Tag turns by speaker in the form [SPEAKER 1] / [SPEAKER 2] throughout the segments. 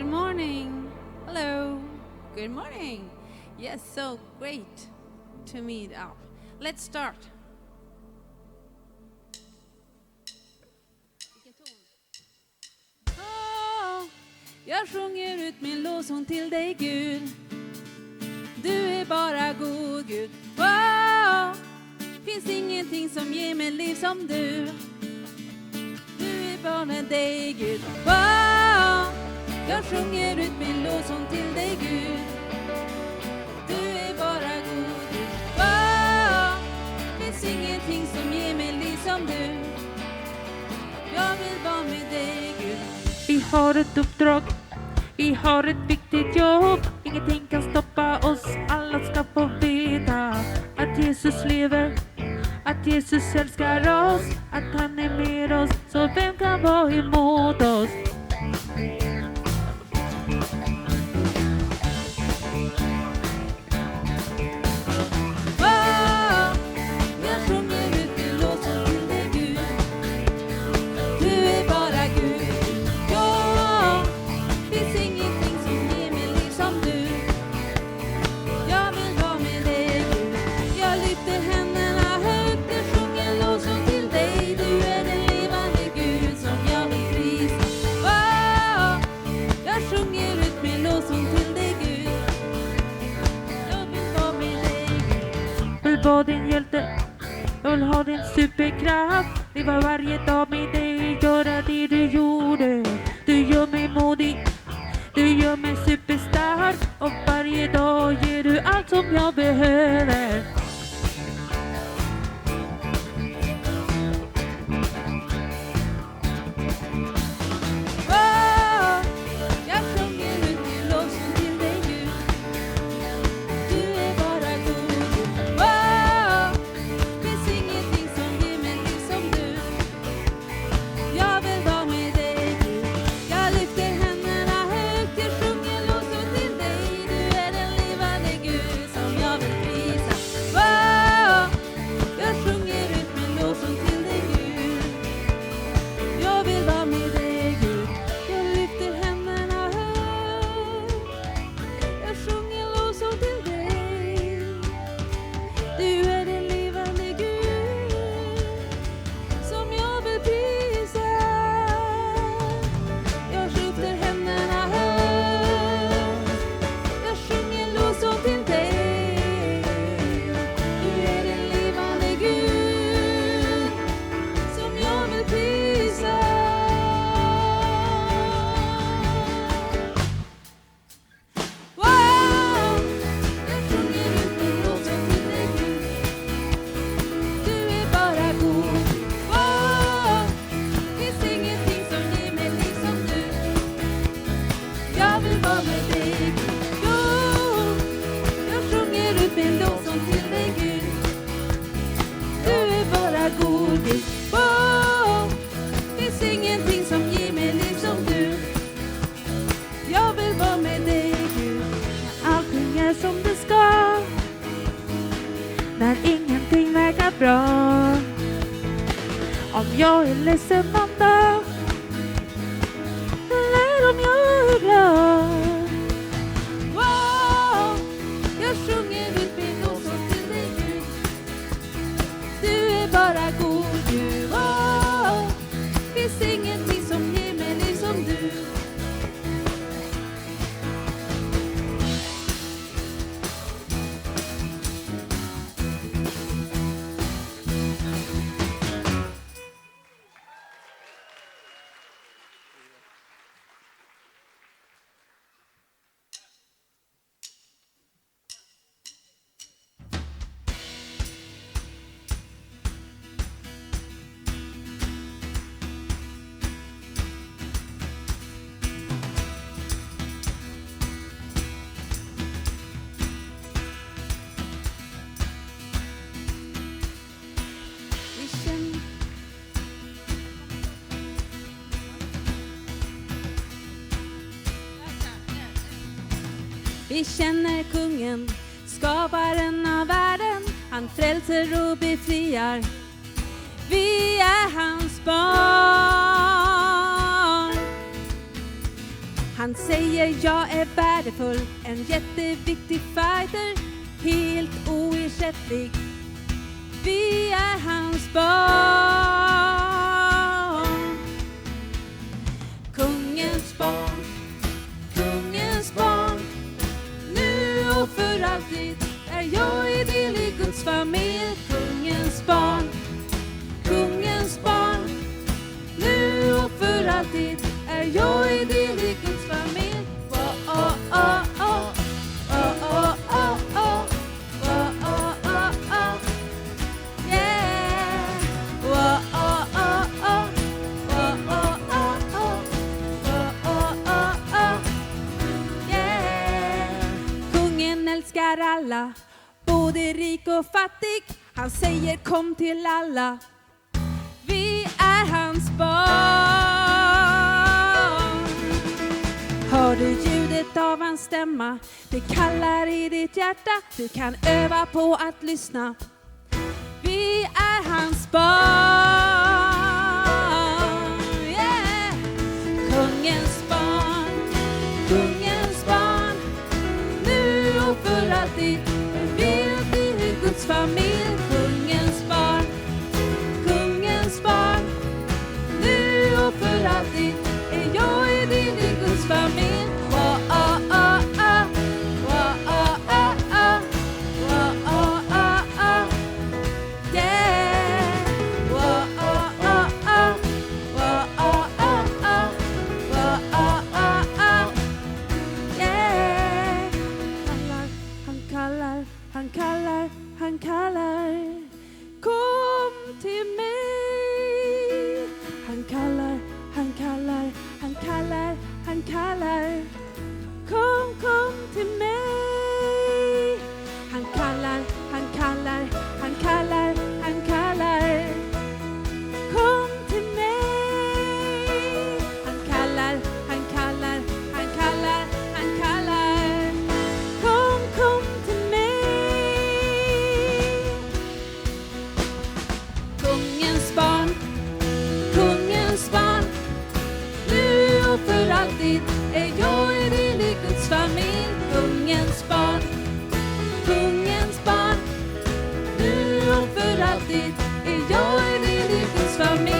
[SPEAKER 1] Good morning. Hello. Good morning. Yes, so great to meet up. Let's start. Jag sjunger ut min lovsång till dig, Gud. Du är bara god, Gud. Wow! Finns ingenting som ger mig liv som du. Du är bara med dig, Gud. Wow! Jag sjunger ut min lovsång till dig, Gud. Du är bara god, Gud. Wow! Finns ingenting som ger mig liv som du. Jag vill vara med dig, Gud.
[SPEAKER 2] Vi har ett uppdrag, vi har ett viktigt jobb. Ingenting kan stoppa oss, alla ska få veta att Jesus lever, att Jesus älskar oss, att han är med oss. Så vem kan vara emot oss? Var din hjälte, jag vill ha din superkraft. Leva varje dag med dig, göra det du gjorde. Du gör mig modig, du gör mig superstark. Och varje dag ger du allt som jag behöver. När ingenting verkar bra, om jag är ledsen någon dag, eller om jag är glad.
[SPEAKER 1] Wow, jag sjunger ut min lovsång till dig, Gud. Du är bara god, Gud. Wow, finns ingenting som ger mig liv som du. Vi känner kungen, skaparen av världen. Han frälser och befriar. Vi är hans barn. Han säger jag är värdefull, en jätteviktig fighter, helt oersättlig. Vi är hans barn. Kungens barn, kungens barn. Nu och för alltid är jag i del i Guds familj. Kungens barn, kungens barn. Nu och för alltid är jag i del i Guds familj. Kungen älskar alla, både rik och fattig. Han säger kom till alla. Vi är hans barn. Hör du ljudet av hans stämma? Det kallar i ditt hjärta. Du kan öva på att lyssna. Vi är hans barn. Yeah. Kungens barn, kungens barn. Nu och för alltid vill bli Guds familj. Kungens barn, kungens barn. Nu och för alltid är jag i din i Guds familj. Han kallar, kom till mig. Han kallar, han kallar, han kallar, han kallar. Kom till mig. Han kallar, han kallar, han kallar, han kallar. Kom till mig. Han kallar, han kallar, han kallar, han kallar. Kom till mig. Kungens barn, kungens barn. Nu och för alltid är jag i din i Guds familj. Kungens barn, kungens barn. Nu och för alltid är jag i din i Guds familj.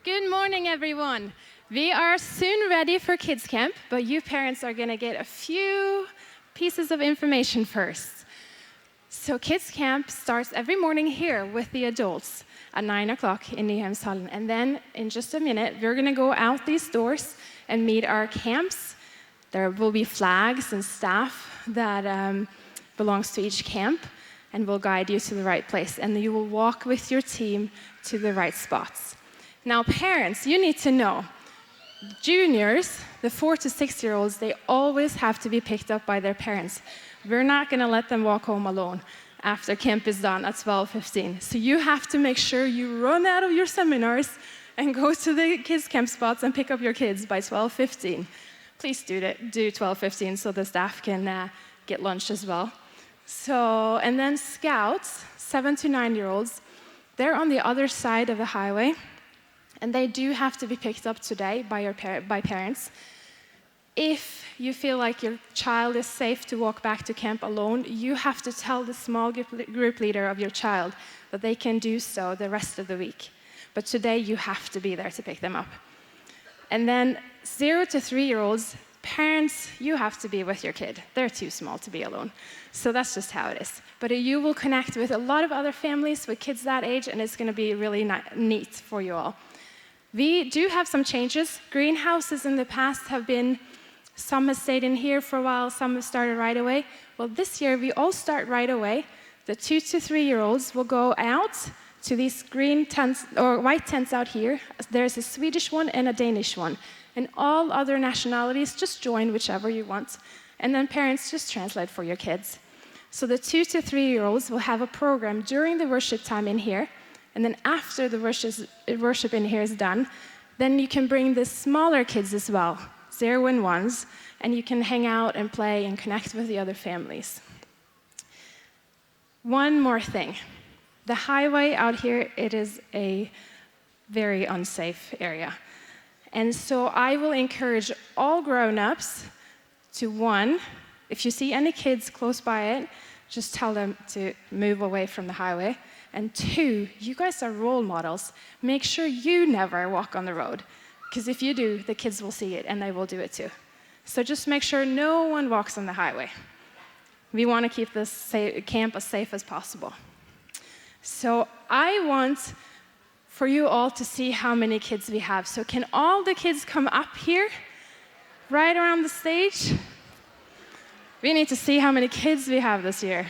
[SPEAKER 3] Good morning, everyone. We are soon ready for Kids Camp, but you parents are going to get a few pieces of information first. So Kids Camp starts every morning here with the adults at 9 o'clock in Nyhemshallen. And then in just a minute, we're going to go out these doors and meet our camps. There will be flags and staff that belongs to each camp, and will guide you to the right place. And you will walk with your team to the right spots. Now, parents, you need to know, juniors, the 4 to 6-year-olds, they always have to be picked up by their parents. We're not going to let them walk home alone after camp is done at 12:15. So you have to make sure you run out of your seminars and go to the kids camp spots and pick up your kids by 12:15. Please do 12:15 so the staff can get lunch as well. So, and then scouts, 7 to 9-year-olds, they're on the other side of the highway. And they do have to be picked up today by parents. If you feel like your child is safe to walk back to camp alone, you have to tell the small group leader of your child that they can do so the rest of the week. But today you have to be there to pick them up. And then 0 to 3-year-olds, parents, you have to be with your kid. They're too small to be alone. So that's just how it is. But you will connect with a lot of other families with kids that age, and it's going to be really neat for you all. We do have some changes. Greenhouses in the past have been Some have stayed in here for a while, some have started right away. Well, this year we all start right away. The 2 to 3-year-olds will go out to these green tents or white tents out here. There's a Swedish one and a Danish one. And all other nationalities, just join whichever you want. And then parents just translate for your kids. So the 2 to 3-year-olds will have a program during the worship time in here. And then after the worship in here is done, then you can bring the smaller kids as well, 0 and 1s, and you can hang out and play and connect with the other families. One more thing. The highway out here, it is a very unsafe area. And so I will encourage all grown-ups to, 1, if you see any kids close by it, just tell them to move away from the highway. And 2, you guys are role models. Make sure you never walk on the road. Because if you do, the kids will see it and they will do it too. So just make sure no one walks on the highway. We want to keep this camp as safe as possible. So I want for you all to see how many kids we have. So can all the kids come up here, right around the stage? We need to see how many kids we have this year.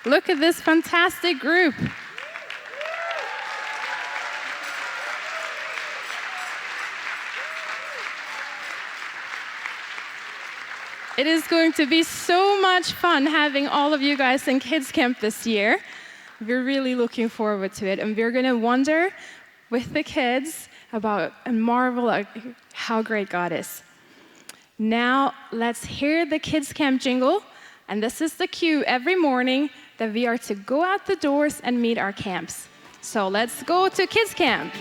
[SPEAKER 3] Look at this fantastic group. It is going to be so much fun having all of you guys in Kids Camp this year. We're really looking forward to it, and we're going to wonder with the kids about and marvel at how great God is. Now, let's hear the Kids Camp jingle, and this is the cue every morning that we are to go out the doors and meet our camps. So let's go to Kids Camp.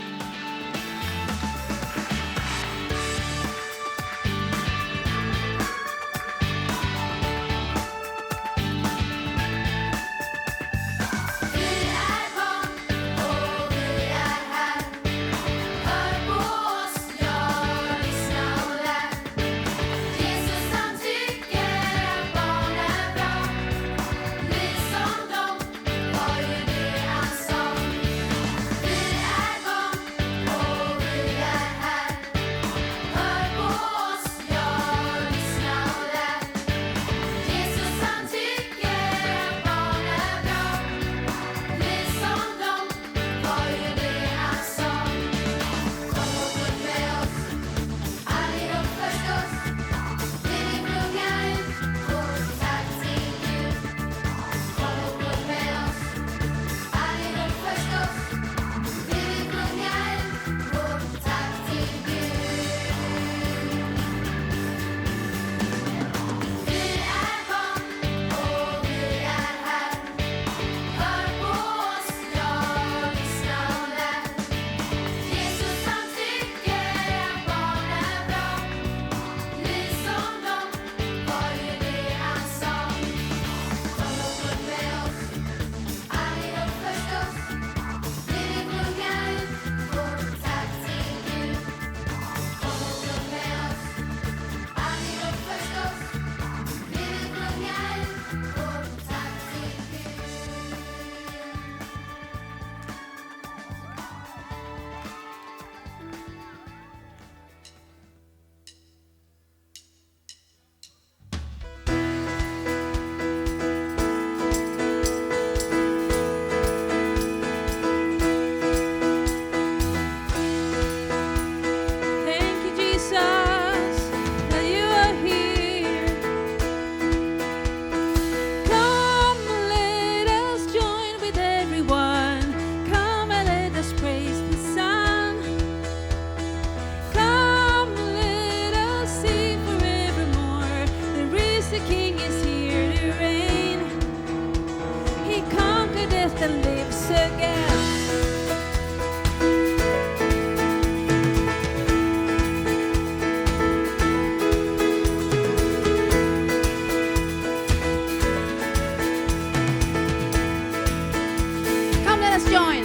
[SPEAKER 1] Come, let us join.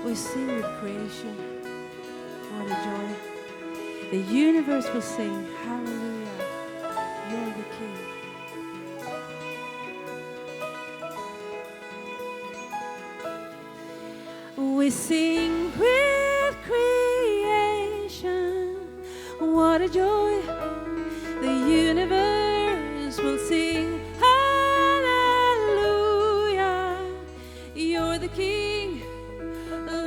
[SPEAKER 1] We sing with creation. What a joy. The universe will sing, hallelujah, you're the King. We sing with creation. What a joy. The universe will sing, hallelujah, you're the King,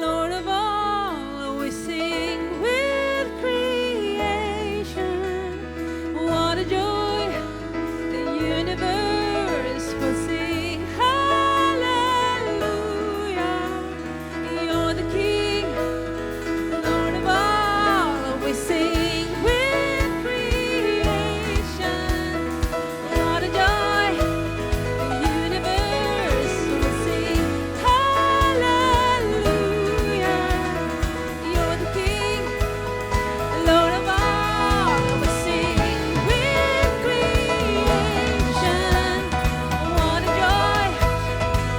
[SPEAKER 1] Lord of all. We sing with creation. What a joy. The universe will sing, hallelujah, you're the King, Lord of all. We sing with creation. What a joy. The universe will sing, hallelujah, you're the King, Lord of all. We sing with creation. What a joy.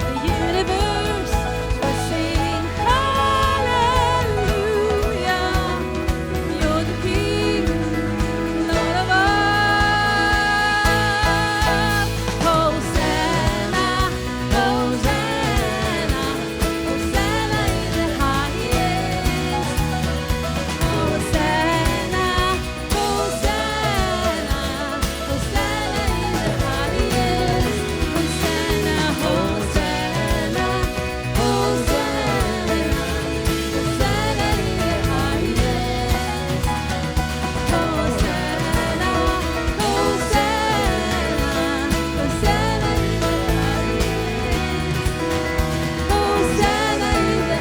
[SPEAKER 1] The universe will sing, hallelujah, you're the King, Lord of all. Hosanna, Hosanna, Hosanna in the highest. Hosanna, Hosanna, Hosanna in the highest. Hosanna, Hosanna, Hosanna, Hosanna in the highest. Hosanna, Hosanna, Hosanna in the highest. Hosanna in the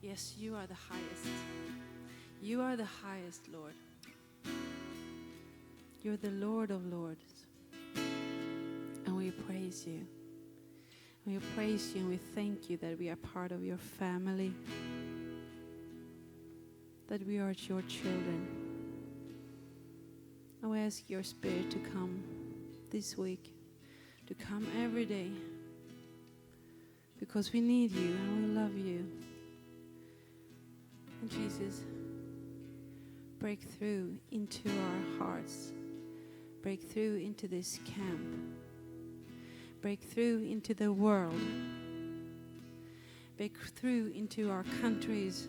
[SPEAKER 1] Yes, you are the highest. You are the highest, Lord. You're the Lord of Lords. And we praise you. We praise you and we thank you that we are part of your family. That we are your children. And we ask your Spirit to come this week. To come every day. Because we need you and we love you. And Jesus, break through into our hearts. Break through into this camp. Break through into the world. Break through into our countries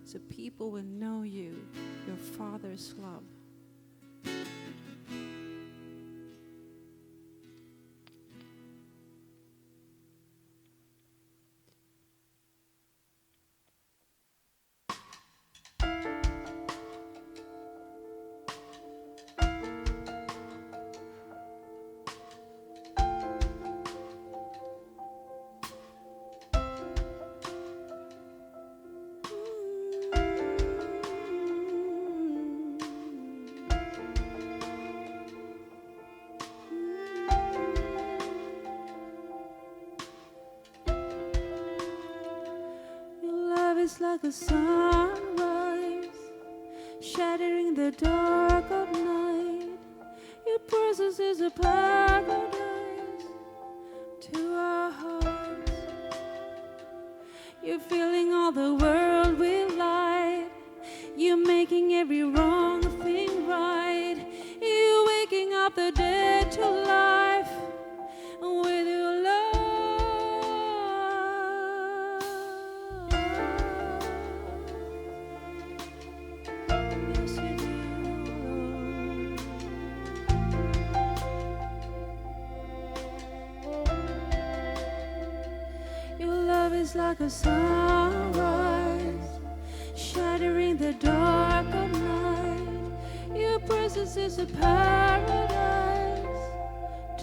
[SPEAKER 1] so people will know you, your Father's love. It's like a sunrise, shattering the dark of night. Your presence is a paradise to our hearts. You're filling all the world with light. You're making every wrong thing right. You're waking up the dead to life with your love. Is like a sunrise, shattering the dark of night. Your presence is a paradise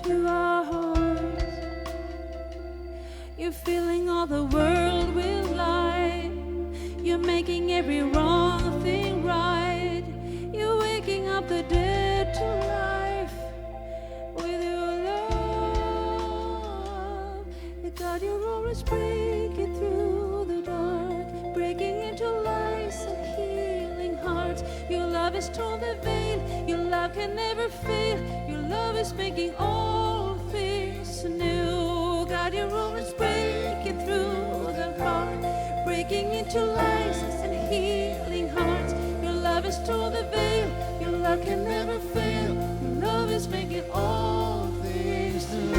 [SPEAKER 1] to our hearts. You're filling all the world with light. You're making every wrong thing right. You're waking up the dead to life with your love. God, you're always breaking through the dark, breaking into lives and healing hearts. Your love has torn the veil. Your love can never fail. Your love is making all things new. God, you're always breaking through the heart, breaking into lives and healing hearts. Your love has torn the veil. Your love can never fail. Your love is making all things new.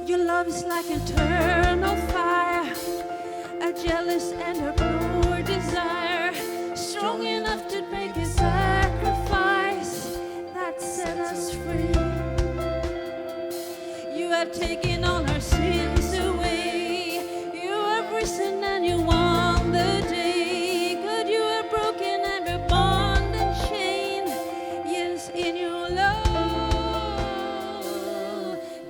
[SPEAKER 1] Your love is like eternal fire, a jealous and a pure desire, strong enough to make a sacrifice that set us free. You have taken all our sins away. You have risen and you won the day. God, you have broken every bond and chain. Yes, in your love.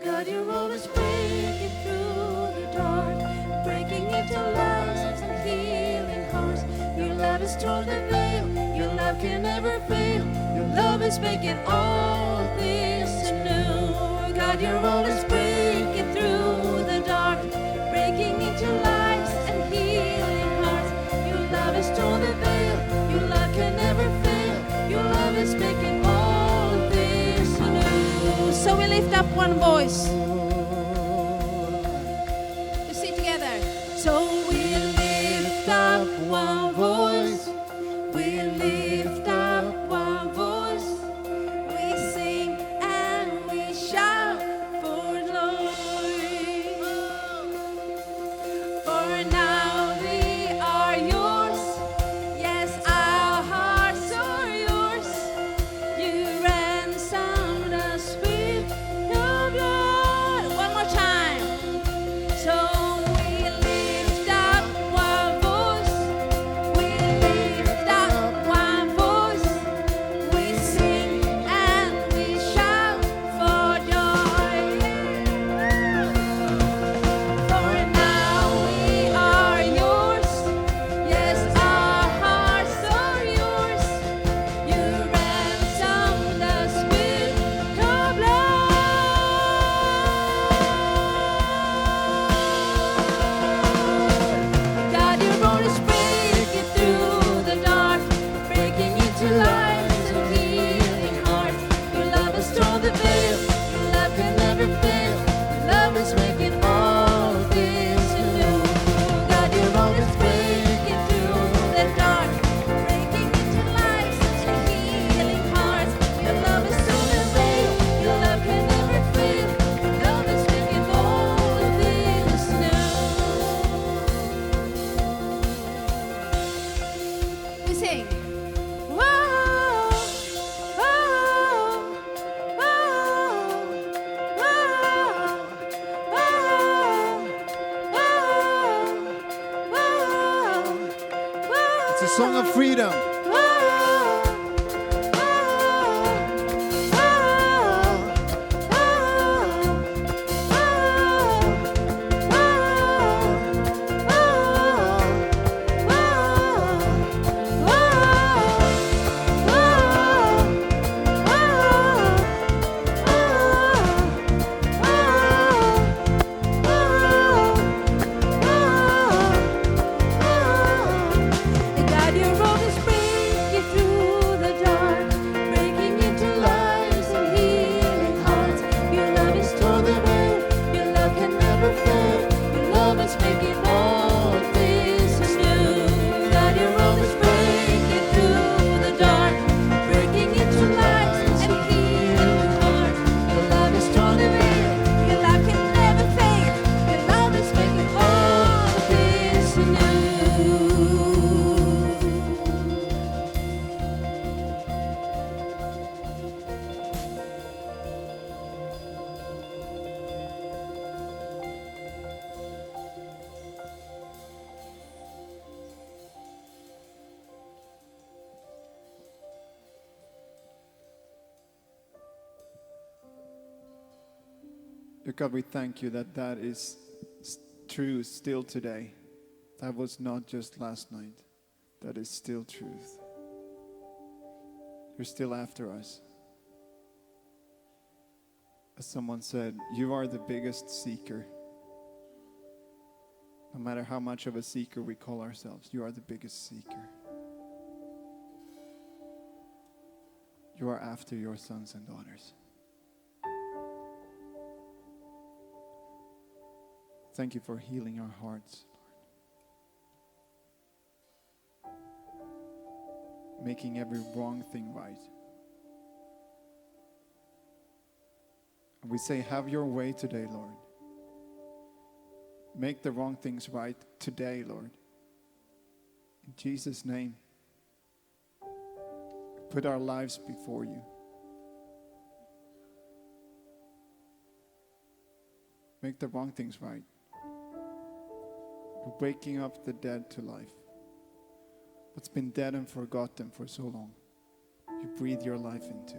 [SPEAKER 1] God, you're always breaking through the dark, breaking into lives and healing hearts. Your love has torn the veil. Your love can never fail. Your love is making all things new. God, you're always breaking through the dark, breaking into lives and healing hearts. Your love has torn the veil. Your love can never fail. Your love is making all things new. So we lift up one voice. We sing together. So we lift up one voice. We lift up one voice. We sing and we shout for glory. For now we are yours. Yes, our hearts are yours. You ransomed us with your blood. One more time. So we lift up one voice. We lift up one voice. We sing and we shout for joy. For now we are yours. Yes, our hearts are yours. You ransomed us with your blood. God, you're always breaking through the dark, breaking into lives and healing hearts. Your love has torn the veil. Your love can never fail. Your love is making all things new. God, you're always breaking through the dark, breaking into lives and healing hearts. Your love has torn the veil. Your love can never fail. Your love is making all things new. We sing. Whoa, whoa, whoa.
[SPEAKER 4] It's a song of freedom.
[SPEAKER 1] God, you're always breaking
[SPEAKER 4] God, we thank you that that is true still today. That was not just last night. That is still truth. You're still after us. As someone said, you are the biggest seeker. No matter how much of a seeker we call ourselves, you are the biggest seeker. You are after your sons and daughters. Thank you for healing our hearts, Lord. Making every wrong thing right. And we say, have your way today, Lord. Make the wrong things right today, Lord. In Jesus' name. Put our lives before you. Make the wrong things right. We're waking up the dead to life. What's been dead and forgotten for so long, you breathe your life into.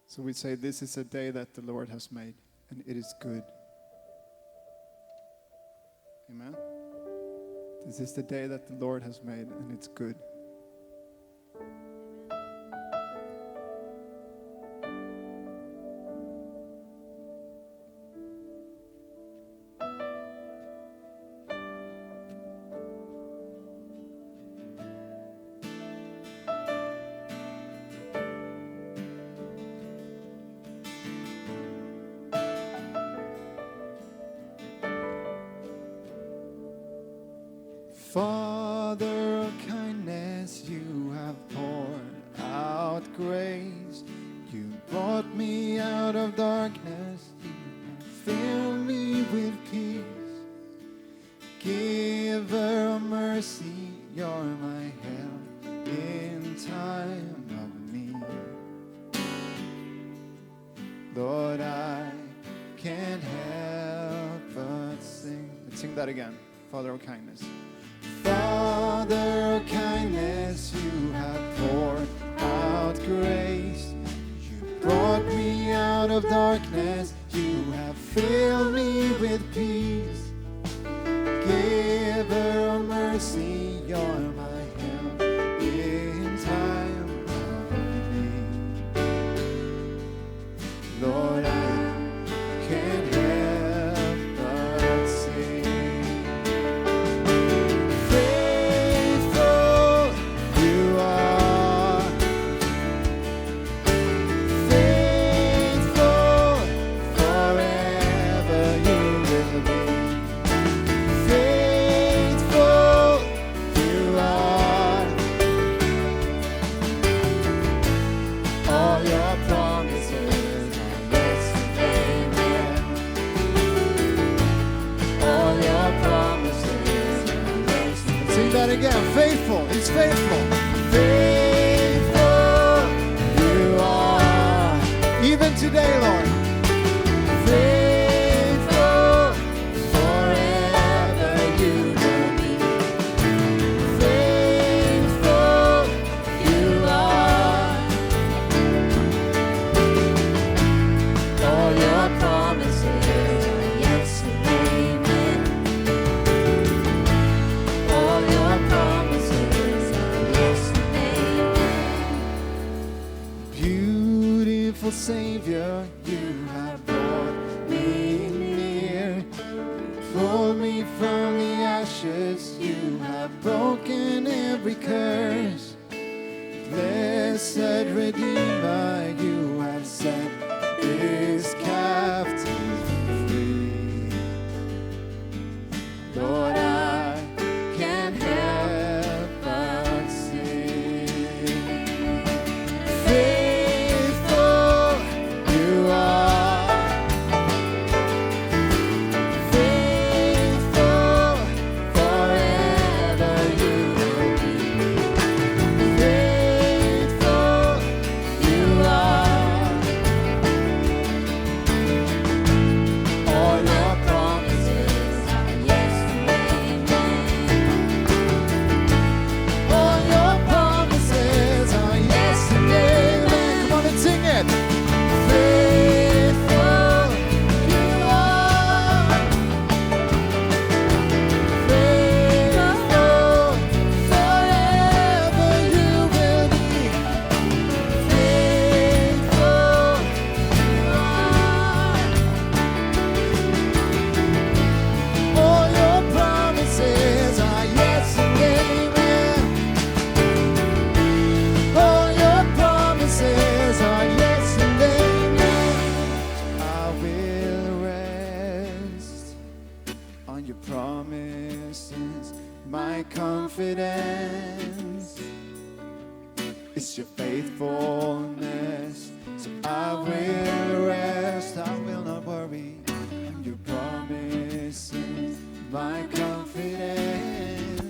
[SPEAKER 4] So we say, this is a day that the Lord has made, and it is good. Amen? This is the day that the Lord has made, and it's good. Father of kindness, you have poured out grace. You brought me out of darkness. You have filled me with peace. Giver of mercy, you're my help in time of need. Lord, I can't help but sing. Let's sing that again. Father of kindness. Father of kindness, you have poured out grace. You brought me out of darkness. You have filled me with peace. Giver of mercy, you're my help in time of need. Lord, I can't help but sing. Again, faithful, he's faithful. Faithful you are, even today, Lord. Faithful forever you will be. Faithful you are. All your promises are yes and amen. All your promises are yes and amen. Beautiful Savior, you have brought me near. Pulled me from the ashes, you have broken every curse. Blessed Redeemer, you have set this captive free. Lord, I can't help but sing. Faithful you are. Faithful forever you will be. Faithful you are. promises, my confidence is your faithfulness. So I will rest, I will not worry. Your promises, my confidence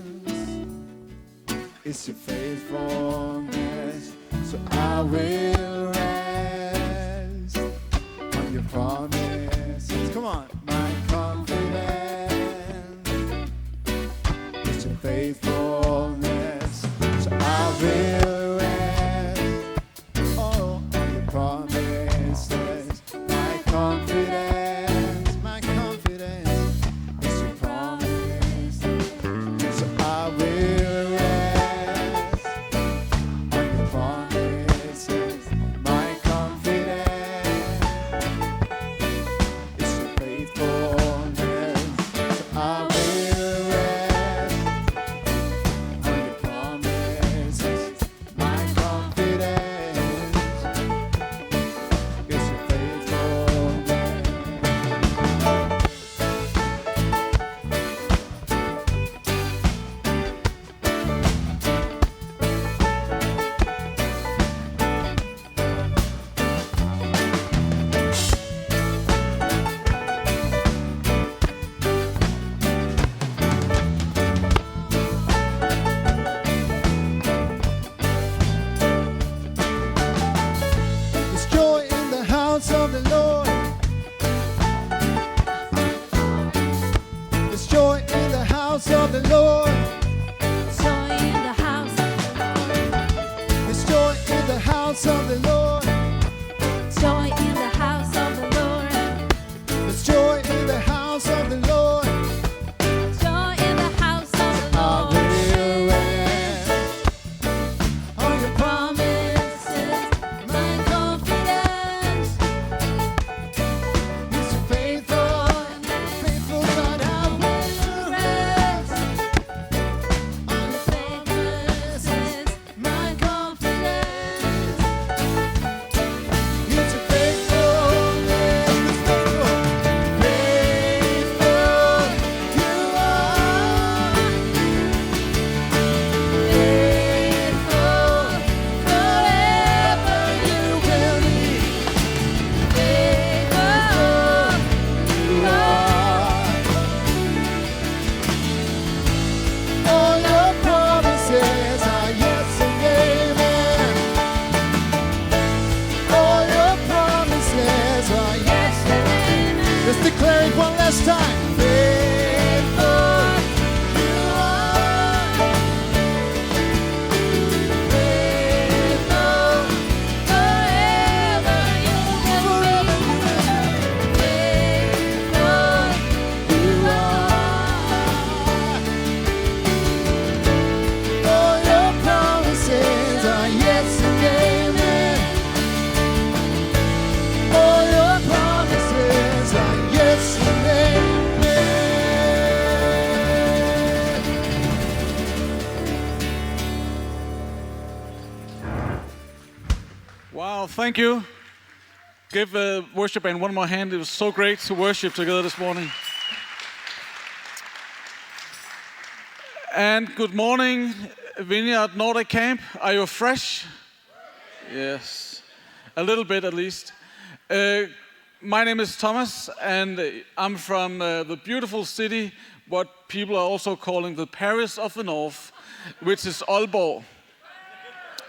[SPEAKER 4] is your faithfulness. So I will rest on your promises. Come on, my confidence is your faithfulness. So I will rest, oh, on your promises. My confidence is your promise. So I will rest on your promises. My confidence is your faithfulness. So I will rest on your promises. My confidence is your faithfulness. There's joy in the house of the Lord. There's joy in the house of the Lord.
[SPEAKER 1] Joy in the house of the Lord.
[SPEAKER 4] There's joy in the house of the Lord.
[SPEAKER 1] Joy in the house of the Lord.
[SPEAKER 4] There's joy in the house of the Lord.
[SPEAKER 1] Joy in the house of the
[SPEAKER 4] I
[SPEAKER 1] Lord.
[SPEAKER 4] will rest on your
[SPEAKER 1] Promises, my confidence
[SPEAKER 4] promise. You're faithful, faithful God. I will rest on your promises.
[SPEAKER 1] my confidence.
[SPEAKER 4] It's your faithfulness. It's faithful, faithful you are.
[SPEAKER 1] Faithful forever you will be. Faithful you are.
[SPEAKER 4] All your promises are yes and amen. All your promises are yes and amen. Let's declare it one last time. Faithful you are.
[SPEAKER 1] Faithful forever you will be. Faithful
[SPEAKER 4] You are. All your promises are yes and amen. All your promises are yes and amen.
[SPEAKER 5] Wow, thank you. Give worship band one more hand. It was so great to worship together this morning. And good morning, Vineyard Nordic Camp. Are you fresh? Yes, a little bit at least. My name is Thomas, and I'm from the beautiful city, what people are also calling the Paris of the North, which is Aalborg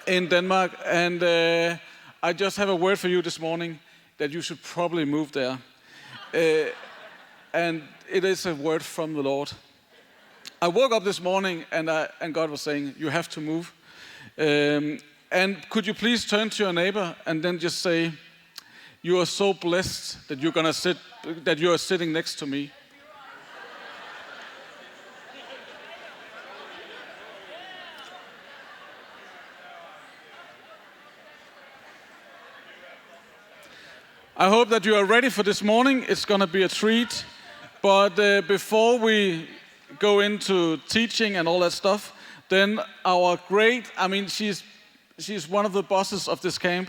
[SPEAKER 5] in Denmark. And I just have a word for you this morning that you should probably move there. And it is a word from the Lord. I woke up this morning and God was saying, you have to move. And could you please turn to your neighbor and then just say, you are so blessed that you are sitting next to me. I hope that you are ready for this morning. It's going to be a treat. But before we go into teaching and all that stuff, then our she's one of the bosses of this camp.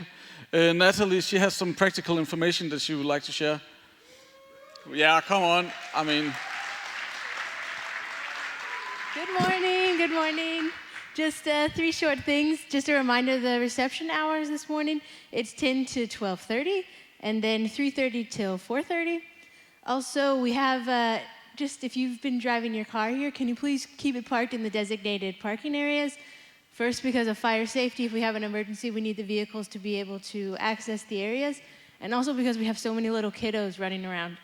[SPEAKER 5] Natalie, she has some practical information that she would like to share. Yeah, come on.
[SPEAKER 6] Good morning, good morning. Just 3 short things. Just a reminder, the reception hours this morning, it's 10 to 12:30, and then 3:30 till 4:30. Also, we have, just if you've been driving your car here, can you please keep it parked in the designated parking areas? First, because of fire safety, if we have an emergency, we need the vehicles to be able to access the areas. And also because we have so many little kiddos running around.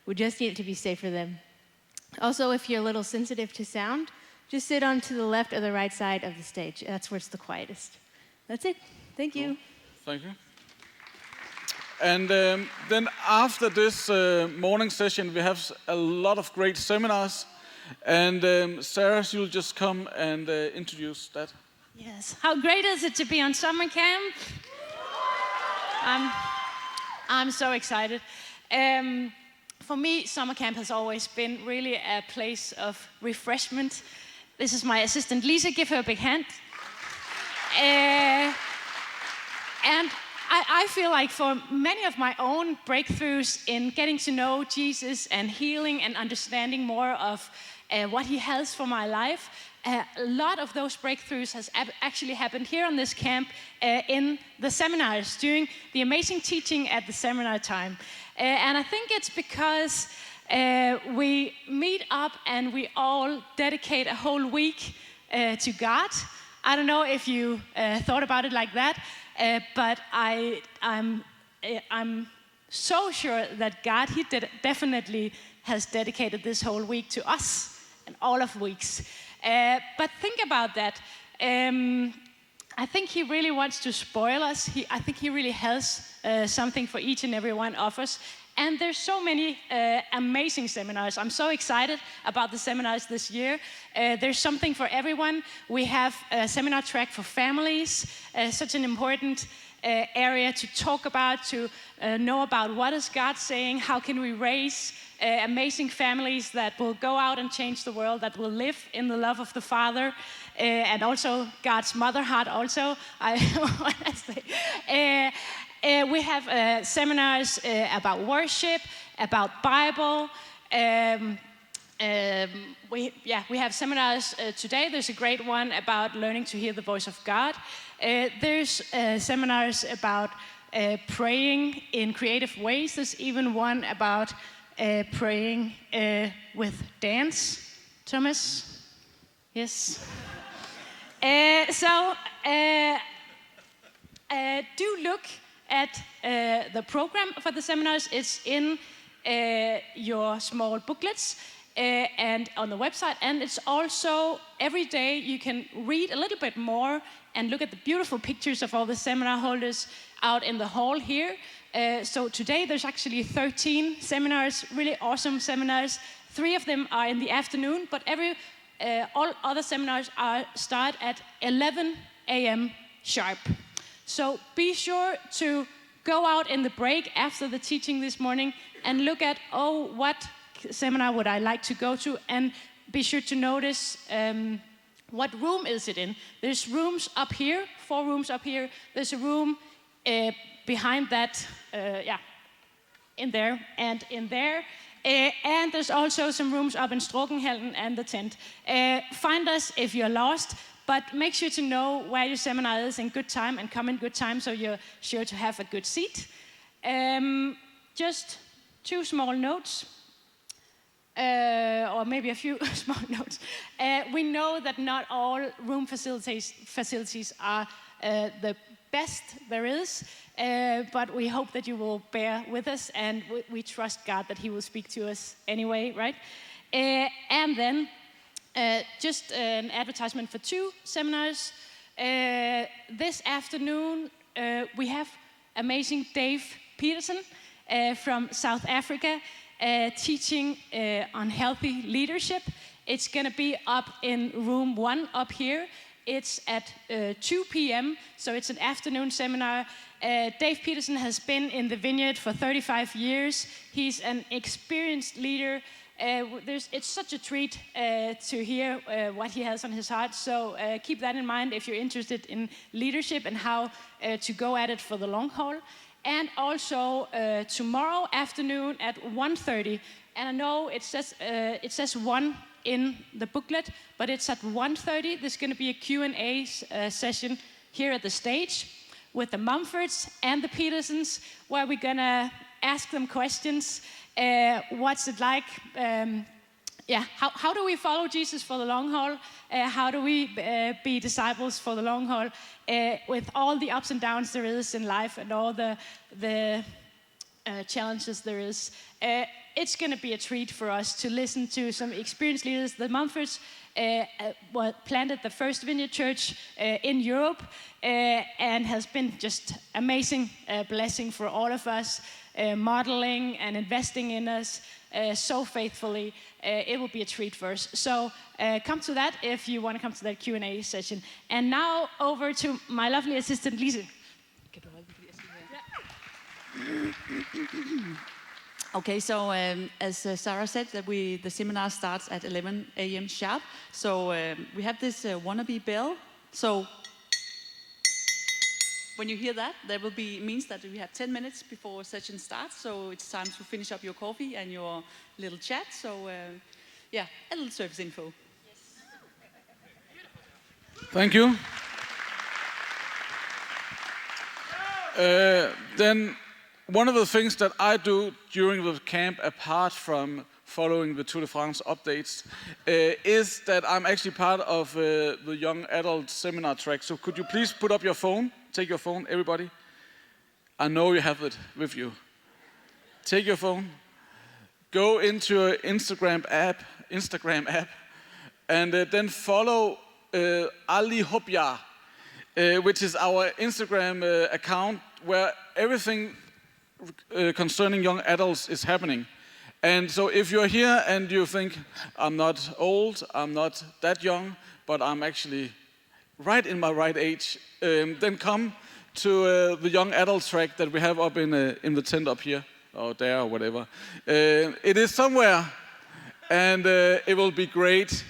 [SPEAKER 6] We just need it to be safe for them. Also, if you're a little sensitive to sound, just sit on to the left or the right side of the stage. That's where it's the quietest. That's it. Thank you.
[SPEAKER 5] Thank you. And then after this morning session, we have a lot of great seminars. And Sarah, you'll just come and introduce that.
[SPEAKER 7] Yes. How great is it to be on summer camp? I'm so excited. For me, summer camp has always been really a place of refreshment. This is my assistant Lisa. Give her a big hand. And I feel like for many of my own breakthroughs in getting to know Jesus and healing and understanding more of what he has for my life, a lot of those breakthroughs has actually happened here on this camp in the seminars, during the amazing teaching at the seminar time. And I think it's because we meet up and we all dedicate a whole week to God. I don't know if you thought about it like that, but I'm so sure that God, he definitely has dedicated this whole week to us and all of weeks. But think about that. I think he really wants to spoil us. I think he really has something for each and every one of us. And there's so many amazing seminars. I'm so excited about the seminars this year. There's something for everyone. We have a seminar track for families, such an important area to talk about, to know about what is God saying, how can we raise amazing families that will go out and change the world, that will live in the love of the Father, and also God's mother heart also, I want to say. We have seminars about worship, about Bible. We have seminars today. There's a great one about learning to hear the voice of God. There's seminars about praying in creative ways. There's even one about praying with dance. Thomas? Yes. Do look at the program for the seminars. It's in your small booklets and on the website. And it's also every day you can read a little bit more and look at the beautiful pictures of all the seminar holders out in the hall here. So today there's actually 13 seminars, really awesome seminars. 3 of them are in the afternoon, but all other seminars start at 11 a.m. sharp. So be sure to go out in the break after the teaching this morning and look at, what seminar would I like to go to? And be sure to notice what room is it in. There's rooms up here, 4 rooms up here. There's a room behind that, in there and in there. And there's also some rooms up in Stråkenhallen and the tent. Find us if you're lost. But make sure to know where your seminar is in good time and come in good time so you're sure to have a good seat. Just 2 small notes, or maybe a few small notes. We know that not all room facilities are the best there is, but we hope that you will bear with us, and we trust God that he will speak to us anyway, right? And then just an advertisement for 2 seminars. This afternoon, we have amazing Dave Peterson from South Africa teaching on healthy leadership. It's going to be up in room 1 up here. It's at 2 p.m., so it's an afternoon seminar. Dave Peterson has been in the Vineyard for 35 years. He's an experienced leader. It's such a treat to hear what he has on his heart. So keep that in mind if you're interested in leadership and how to go at it for the long haul. And also tomorrow afternoon at 1:30. And I know it says 1 in the booklet, but it's at 1:30. There's going to be a Q&A session here at the stage with the Mumfords and the Petersons, where we're going to ask them questions. What's it like? How do we follow Jesus for the long haul? How do we be disciples for the long haul with all the ups and downs there is in life and all the challenges there is? It's going to be a treat for us to listen to some experienced leaders. The Mumfords planted the first Vineyard Church in Europe and has been just amazing blessing for all of us, modeling and investing in us so faithfully. It will be a treat for us. So come to that if you want to come to that Q&A session. And now over to my lovely assistant, Lise.
[SPEAKER 8] Okay, so as Sarah said, that the seminar starts at 11 a.m. sharp. So we have this wannabe bell. So when you hear that, means that we have 10 minutes before session starts. So it's time to finish up your coffee and your little chat. So a little service info. Yes.
[SPEAKER 5] Thank you. Then one of the things that I do during the camp, apart from following the Tour de France updates, is that I'm actually part of the young adult seminar track. So could you please put up your phone? Take your phone, everybody. I know you have it with you. Take your phone, go into your Instagram app, and then follow Ali Hopja, which is our Instagram account where everything concerning young adults is happening. And so if you're here and you think, I'm not old, I'm not that young, but I'm actually right in my right age, then come to the young adult track that we have up in the tent up here, or there, or whatever. It is somewhere, and it will be great.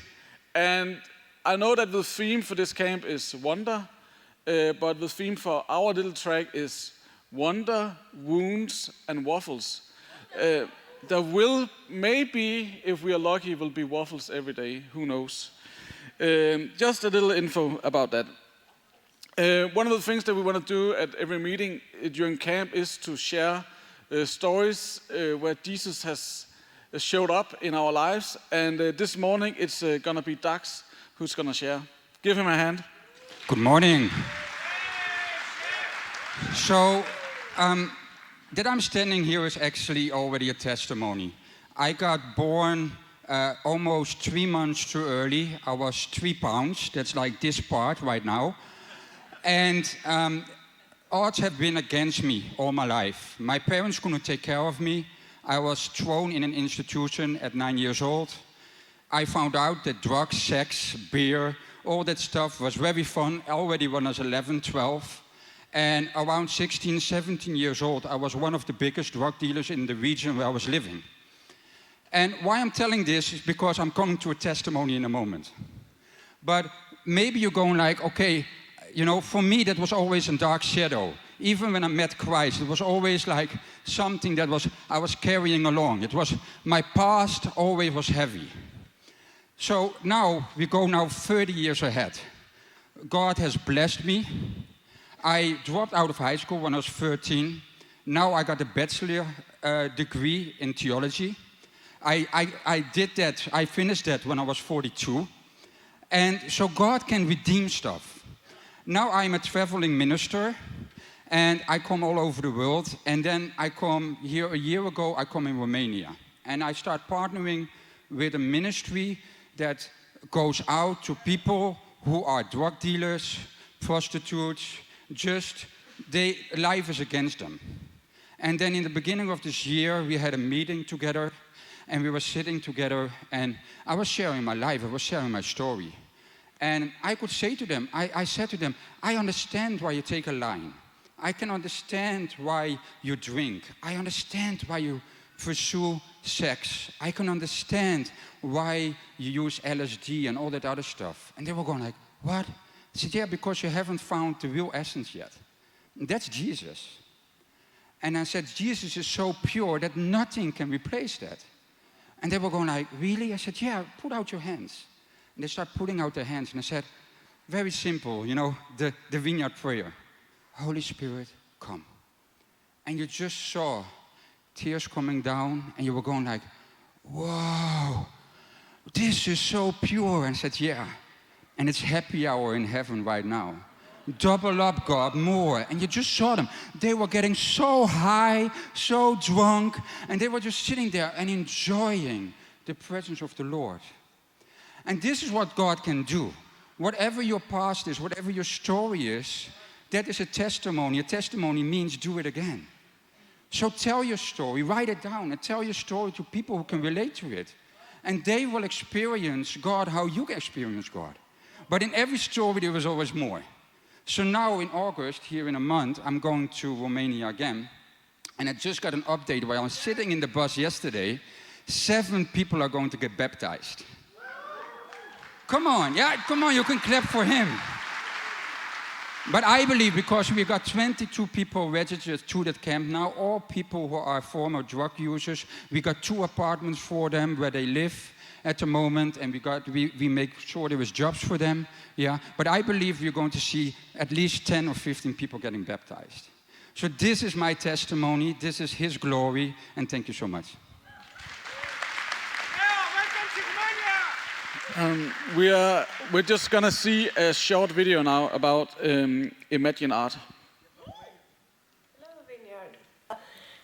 [SPEAKER 5] And I know that the theme for this camp is wonder, but the theme for our little track is wonder, wounds, and waffles. There will, maybe, if we are lucky, will be waffles every day. Who knows? Just a little info about that. One of the things that we want to do at every meeting during camp is to share stories where Jesus has showed up in our lives. And this morning it's going to be Dax who's going to share. Give him a hand.
[SPEAKER 9] Good morning. So, that I'm standing here is actually already a testimony. I got born almost 3 months too early. I was 3 pounds. That's like this part right now. And odds have been against me all my life. My parents couldn't take care of me. I was thrown in an institution at 9 years old. I found out that drugs, sex, beer, all that stuff was very fun already when I was 11, 12. And around 16, 17 years old, I was one of the biggest drug dealers in the region where I was living. And why I'm telling this is because I'm coming to a testimony in a moment. But maybe you're going like, okay, you know, for me that was always a dark shadow. Even when I met Christ, it was always like something that I was carrying along. It was, my past always was heavy. So now, we go now 30 years ahead. God has blessed me. I dropped out of high school when I was 13. Now I got a bachelor degree in theology. I did that, I finished that when I was 42. And so God can redeem stuff. Now I'm a traveling minister and I come all over the world. And then I come here a year ago, I come in Romania. And I start partnering with a ministry that goes out to people who are drug dealers, prostitutes, life is against them. And then in the beginning of this year, we had a meeting together, and we were sitting together, and I was sharing my life, I was sharing my story. And I could say to them, I said to them, I understand why you take a line. I can understand why you drink. I understand why you pursue sex. I can understand why you use LSD and all that other stuff. And they were going like, what? I said, yeah, because you haven't found the real essence yet. That's Jesus. And I said, Jesus is so pure that nothing can replace that. And they were going like, really? I said, yeah, put out your hands. And they started putting out their hands. And I said, very simple, you know, the Vineyard prayer. Holy Spirit, come. And you just saw tears coming down. And you were going like, whoa, this is so pure. And I said, yeah. And it's happy hour in heaven right now. Double up, God, more. And you just saw them. They were getting so high, so drunk, and they were just sitting there and enjoying the presence of the Lord. And this is what God can do. Whatever your past is, whatever your story is, that is a testimony. A testimony means do it again. So tell your story, write it down, and tell your story to people who can relate to it. And they will experience God how you experience God. But in every story, there was always more. So now in August, here in a month, I'm going to Romania again. And I just got an update while I was sitting in the bus yesterday. 7 people are going to get baptized. Come on, yeah, come on, you can clap for him. But I believe because we got 22 people registered to that camp now, all people who are former drug users, we got 2 apartments for them where they live at the moment, and we make sure there is jobs for them, yeah. But I believe we're going to see at least 10 or 15 people getting baptized. So this is my testimony, this is His glory, and thank you so much.
[SPEAKER 5] We're just gonna see a short video now about Imagine Art.
[SPEAKER 10] Hello, Vineyard.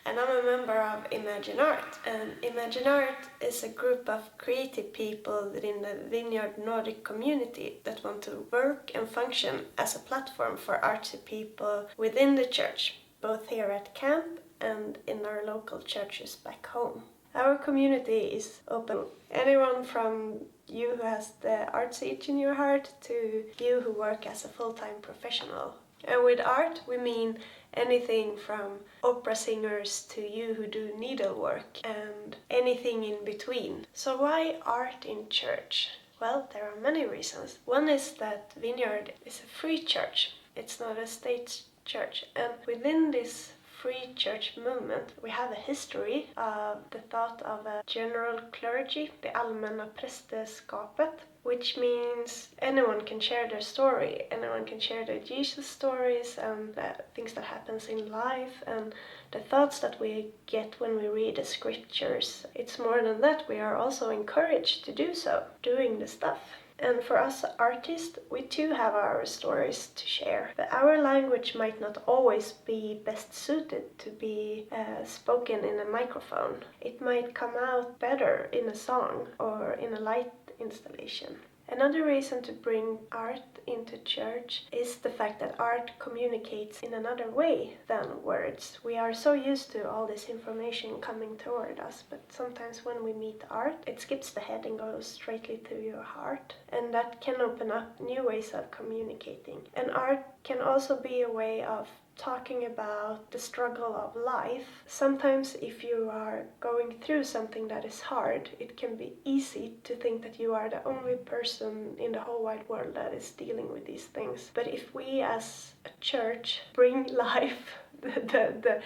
[SPEAKER 10] And I'm a member of Imagine Art. And Imagine Art is a group of creative people within the Vineyard Nordic community that want to work and function as a platform for artsy people within the church, both here at camp and in our local churches back home. Our community is open. Anyone from you who has the arts itch in your heart to you who work as a full-time professional. And with art, we mean anything from opera singers to you who do needlework and anything in between. So why art in church? Well, there are many reasons. One is that Vineyard is a free church. It's not a state church. And within this free church movement, we have a history of the thought of a general clergy, the allmänna prästerskapet, which means anyone can share their story, anyone can share their Jesus stories and the things that happens in life and the thoughts that we get when we read the scriptures. It's more than that, we are also encouraged to do so, doing the stuff. And for us artists, we too have our stories to share. But our language might not always be best suited to be spoken in a microphone. It might come out better in a song or in a light installation. Another reason to bring art into church is the fact that art communicates in another way than words. We are so used to all this information coming toward us, but sometimes when we meet art, it skips the head and goes straightly to your heart. And that can open up new ways of communicating. And art can also be a way of talking about the struggle of life. Sometimes if you are going through something that is hard, it can be easy to think that you are the only person in the whole wide world that is dealing with these things. But if we as a church bring life, the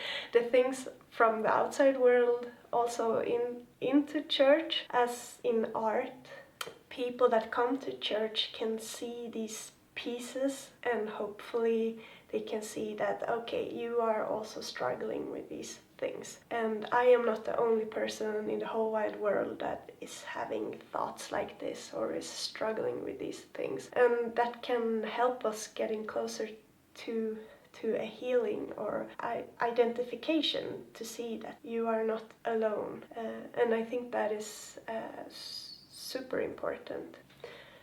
[SPEAKER 10] things from the outside world also into church, as in art, people that come to church can see these pieces and hopefully they can see that, okay, you are also struggling with these things. And I am not the only person in the whole wide world that is having thoughts like this or is struggling with these things. And that can help us getting closer to a healing or identification, to see that you are not alone. And I think that is super important.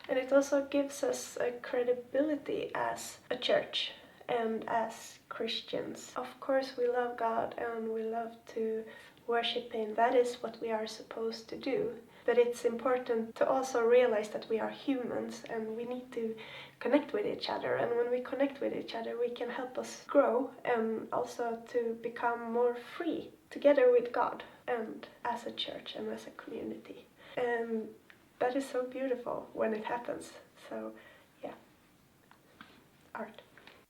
[SPEAKER 10] And it also gives us a credibility as a church and as Christians. Of course, we love God and we love to worship Him. That is what we are supposed to do. But it's important to also realize that we are humans and we need to connect with each other. And when we connect with each other, we can help us grow and also to become more free together with God and as a church and as a community. And that is so beautiful when it happens. So, yeah, art.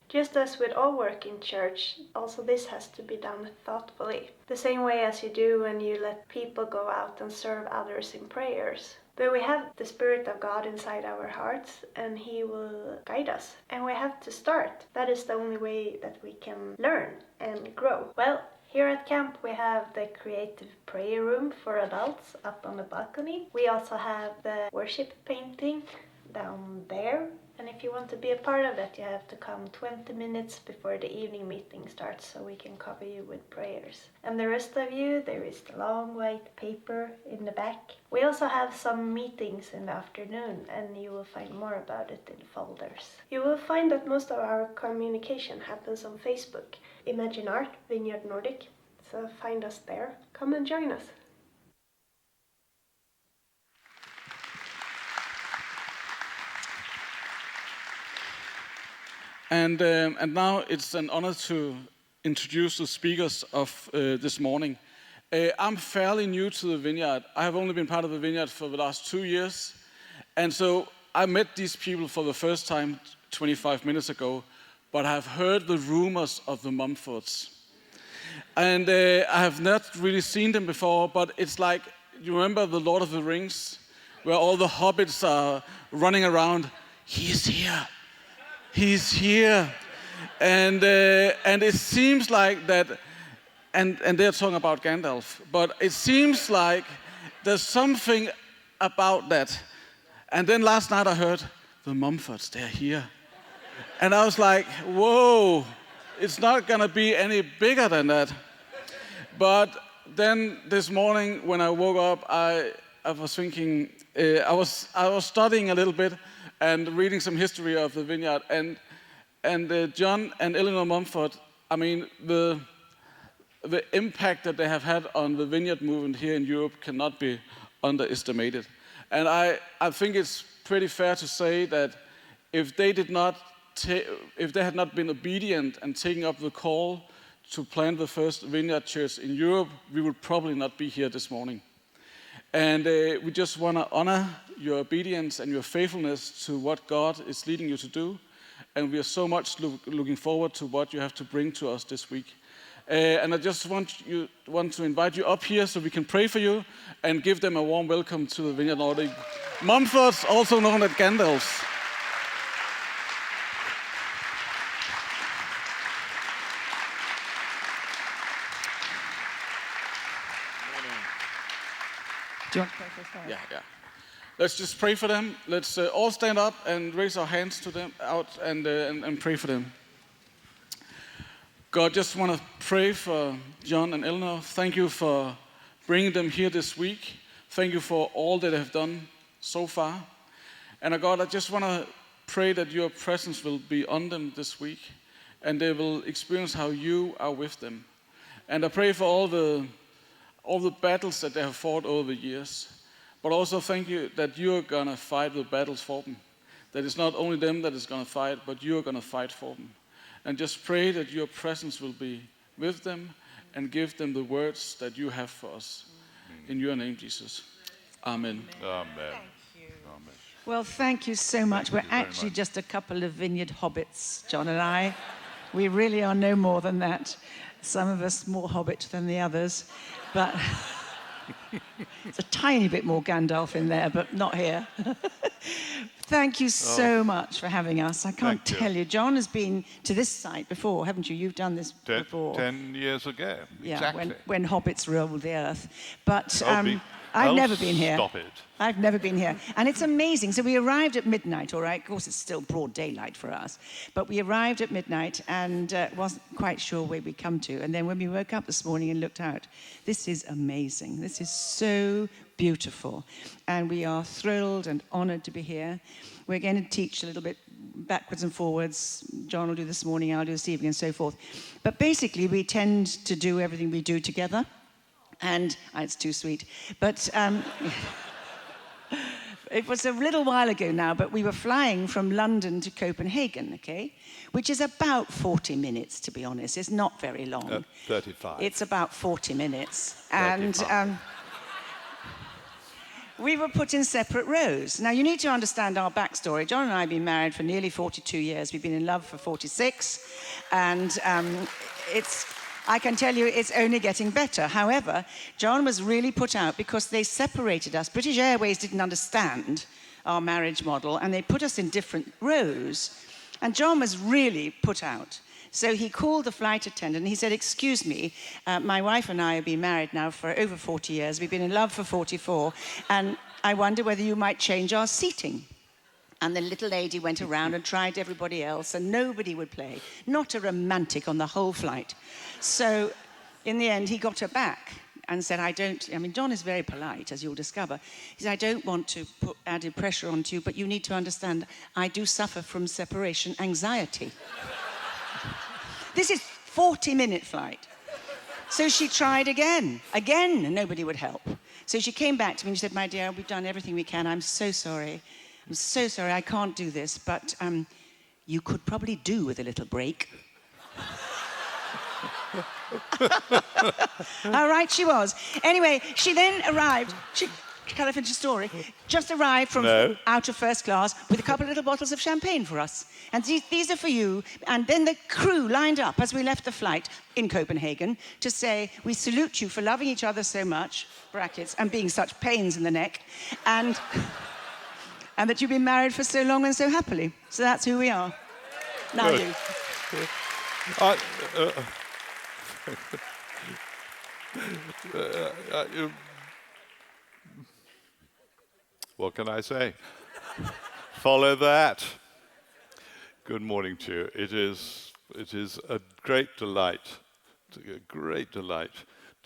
[SPEAKER 10] Just as with all work in church, also this has to be done thoughtfully, the same way as you do when you let people go out and serve others in prayers. But we have the Spirit of God inside our hearts, and He will guide us. And we have to start. That is the only way that we can learn and grow. Well, here at camp we have the creative prayer room for adults up on the balcony. We also have the worship painting down there. And if you want to be a part of that, you have to come 20 minutes before the evening meeting starts so we can cover you with prayers. And the rest of you, there is the long white paper in the back. We also have some meetings in the afternoon, and you will find more about it in folders. You will find that most of our communication happens on Facebook. Imagine Art, Vineyard Nordic. So find us there. Come and join us.
[SPEAKER 5] And now it's an honor to introduce the speakers of this morning. I'm fairly new to the Vineyard. I have only been part of the Vineyard for the last 2 years. And so I met these people for the first time 25 minutes ago, but I've heard the rumors of the Mumfords. And I have not really seen them before, but it's like, you remember the Lord of the Rings, where all the hobbits are running around? He's here. He's here, and it seems like that, and they're talking about Gandalf, but it seems like there's something about that. And then last night I heard, the Mumfords, they're here. And I was like, whoa, it's not gonna be any bigger than that. But then this morning when I woke up, I was thinking, I was studying a little bit, and reading some history of the Vineyard, and John and Eleanor Mumford, I mean, the impact that they have had on the Vineyard movement here in Europe cannot be underestimated. And I think it's pretty fair to say that if they had not been obedient and taken up the call to plant the first Vineyard church in Europe, we would probably not be here this morning. And we just want to honor your obedience and your faithfulness to what God is leading you to do. And we are so much looking forward to what you have to bring to us this week. And I just want to invite you up here so we can pray for you and give them a warm welcome to the Vineyard Nordic Mumfords, also known as Gandalfs.
[SPEAKER 11] Do you want to pray first?
[SPEAKER 5] Yeah. Let's just pray for them. Let's all stand up and raise our hands to them out and pray for them. God, just want to pray for John and Eleanor. Thank you for bringing them here this week. Thank you for all that they have done so far. And God, I just want to pray that your presence will be on them this week, and they will experience how you are with them. And I pray for all the battles that they have fought over the years. But also thank you that you're going to fight the battles for them. That it's not only them that is going to fight, but you're going to fight for them. And just pray that your presence will be with them and give them the words that you have for us. In your name, Jesus. Amen.
[SPEAKER 11] Amen. Thank you. Amen. Well, thank you so much. We're actually just a couple of vineyard hobbits, John and I. We really are no more than that. Some of us more hobbit than the others. But it's a tiny bit more Gandalf in there, but not here. Thank you so much for having us. I can't tell you. John has been to this site before, haven't you? You've done this before.
[SPEAKER 12] 10 years ago,
[SPEAKER 11] yeah,
[SPEAKER 12] exactly.
[SPEAKER 11] when hobbits ruled the earth. But I've never been here.
[SPEAKER 12] Stop it.
[SPEAKER 11] I've never been here. And it's amazing. So we arrived at midnight, all right? Of course, it's still broad daylight for us. But we arrived at midnight and wasn't quite sure where we'd come to. And then when we woke up this morning and looked out, this is amazing. This is so beautiful. And we are thrilled and honored to be here. We're going to teach a little bit backwards and forwards. John will do this morning, I'll do this evening, and so forth. But basically, we tend to do everything we do together. And it's too sweet. But it was a little while ago now, but we were flying from London to Copenhagen, okay? Which is about 40 minutes, to be honest. It's not very long.
[SPEAKER 12] 35.
[SPEAKER 11] It's about 40 minutes.
[SPEAKER 12] 35.
[SPEAKER 11] And we were put in separate rows. Now, you need to understand our backstory. John and I have been married for nearly 42 years. We've been in love for 46. And I can tell you it's only getting better. However, John was really put out because they separated us. British Airways didn't understand our marriage model, and they put us in different rows. And John was really put out. So he called the flight attendant and he said, "Excuse me, my wife and I have been married now for over 40 years. We've been in love for 44, and I wonder whether you might change our seating." And the little lady went around and tried everybody else, and nobody would play. Not a romantic on the whole flight. So in the end, he got her back and said, John is very polite, as you'll discover. He said, "I don't want to put added pressure onto you, but you need to understand, I do suffer from separation anxiety." This is 40-minute flight. So she tried again, and nobody would help. So she came back to me and she said, "My dear, we've done everything we can. I'm so sorry. I can't do this, but you could probably do with a little break." How right she was. Anyway, she then arrived. Can I finish the story? Just arrived from out of first class with a couple of little bottles of champagne for us. And these are for you. And then the crew lined up as we left the flight in Copenhagen to say, "We salute you for loving each other so much," brackets, "and being such pains in the neck, and that you've been married for so long and so happily." So that's who we are. Now you.
[SPEAKER 12] What can I say? Follow that. Good morning to you. It is a great delight to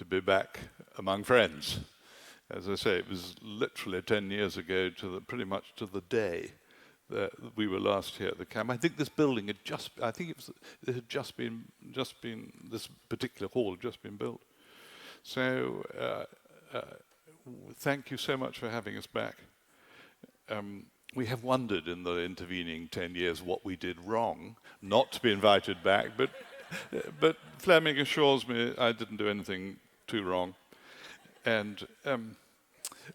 [SPEAKER 12] be back among friends. As I say, it was literally 10 years ago pretty much to the day that we were last here at the camp. I think this building had this particular hall had just been built. So thank you so much for having us back. We have wondered in the intervening 10 years what we did wrong, not to be invited back, but Fleming assures me I didn't do anything too wrong. And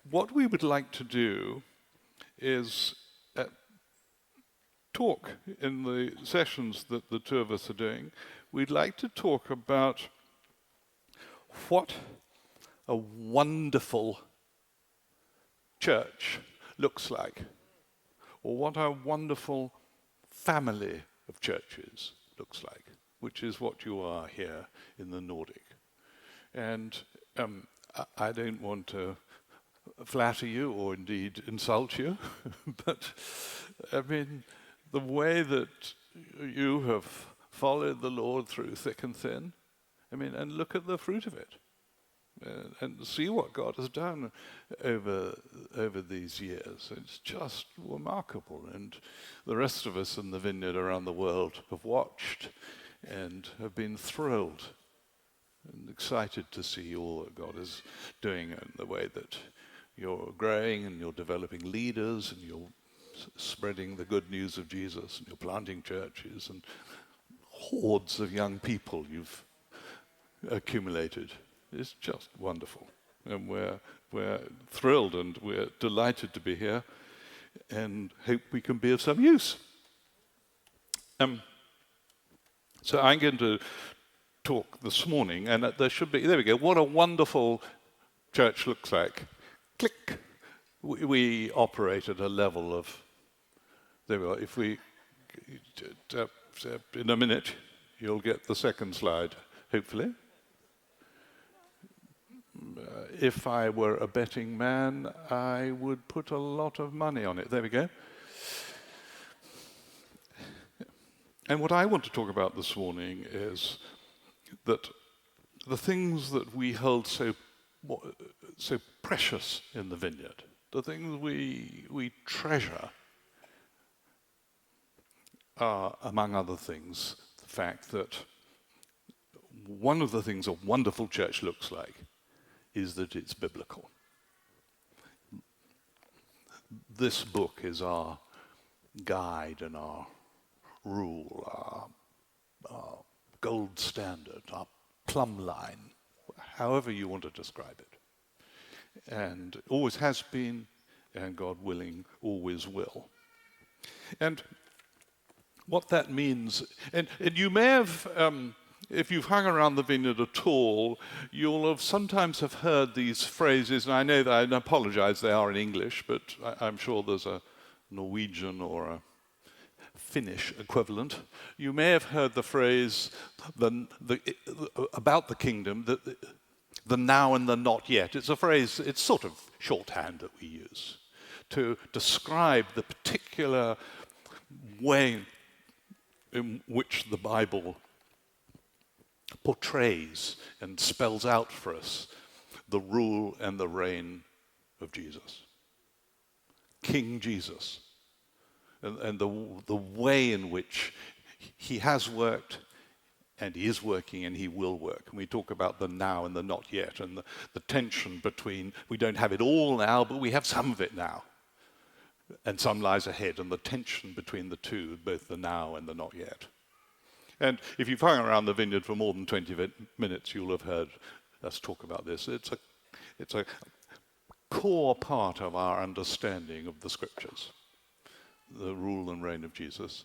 [SPEAKER 12] what we would like to do is talk in the sessions that the two of us are doing. We'd like to talk about what a wonderful church looks like, or what a wonderful family of churches looks like, which is what you are here in the Nordic. And I don't want to flatter you or indeed insult you, but I mean, the way that you have followed the Lord through thick and thin, and look at the fruit of it. And see what God has done over these years. It's just remarkable. And the rest of us in the vineyard around the world have watched and have been thrilled and excited to see all that God is doing in the way that you're growing and you're developing leaders and you're spreading the good news of Jesus and you're planting churches and hordes of young people you've accumulated. It's just wonderful, and we're thrilled and we're delighted to be here, and hope we can be of some use. So I'm going to talk this morning, and there we go. What a wonderful church looks like. Click. We operate at a level of. There we are. If we in a minute, you'll get the second slide, hopefully. If I were a betting man, I would put a lot of money on it. There we go. And what I want to talk about this morning is that the things that we hold so precious in the vineyard, the things we treasure, are, among other things, the fact that one of the things a wonderful church looks like is that it's biblical. This book is our guide and our rule, our gold standard, our plumb line, however you want to describe it. and always has been, and God willing, always will. And what that means, and you may have, if you've hung around the vineyard at all, you'll have sometimes have heard these phrases, and I know that, I apologize, they are in English, but I'm sure there's a Norwegian or a Finnish equivalent. You may have heard the phrase about the kingdom, the now and the not yet. It's a phrase, it's sort of shorthand that we use to describe the particular way in which the Bible portrays and spells out for us the rule and the reign of Jesus. King Jesus. And the way in which he has worked, and he is working, and he will work. And we talk about the now and the not yet, and the tension between, we don't have it all now, but we have some of it now. And some lies ahead, and the tension between the two, both the now and the not yet. And if you've hung around the vineyard for more than 20 minutes, you'll have heard us talk about this. It's a core part of our understanding of the scriptures, the rule and reign of Jesus.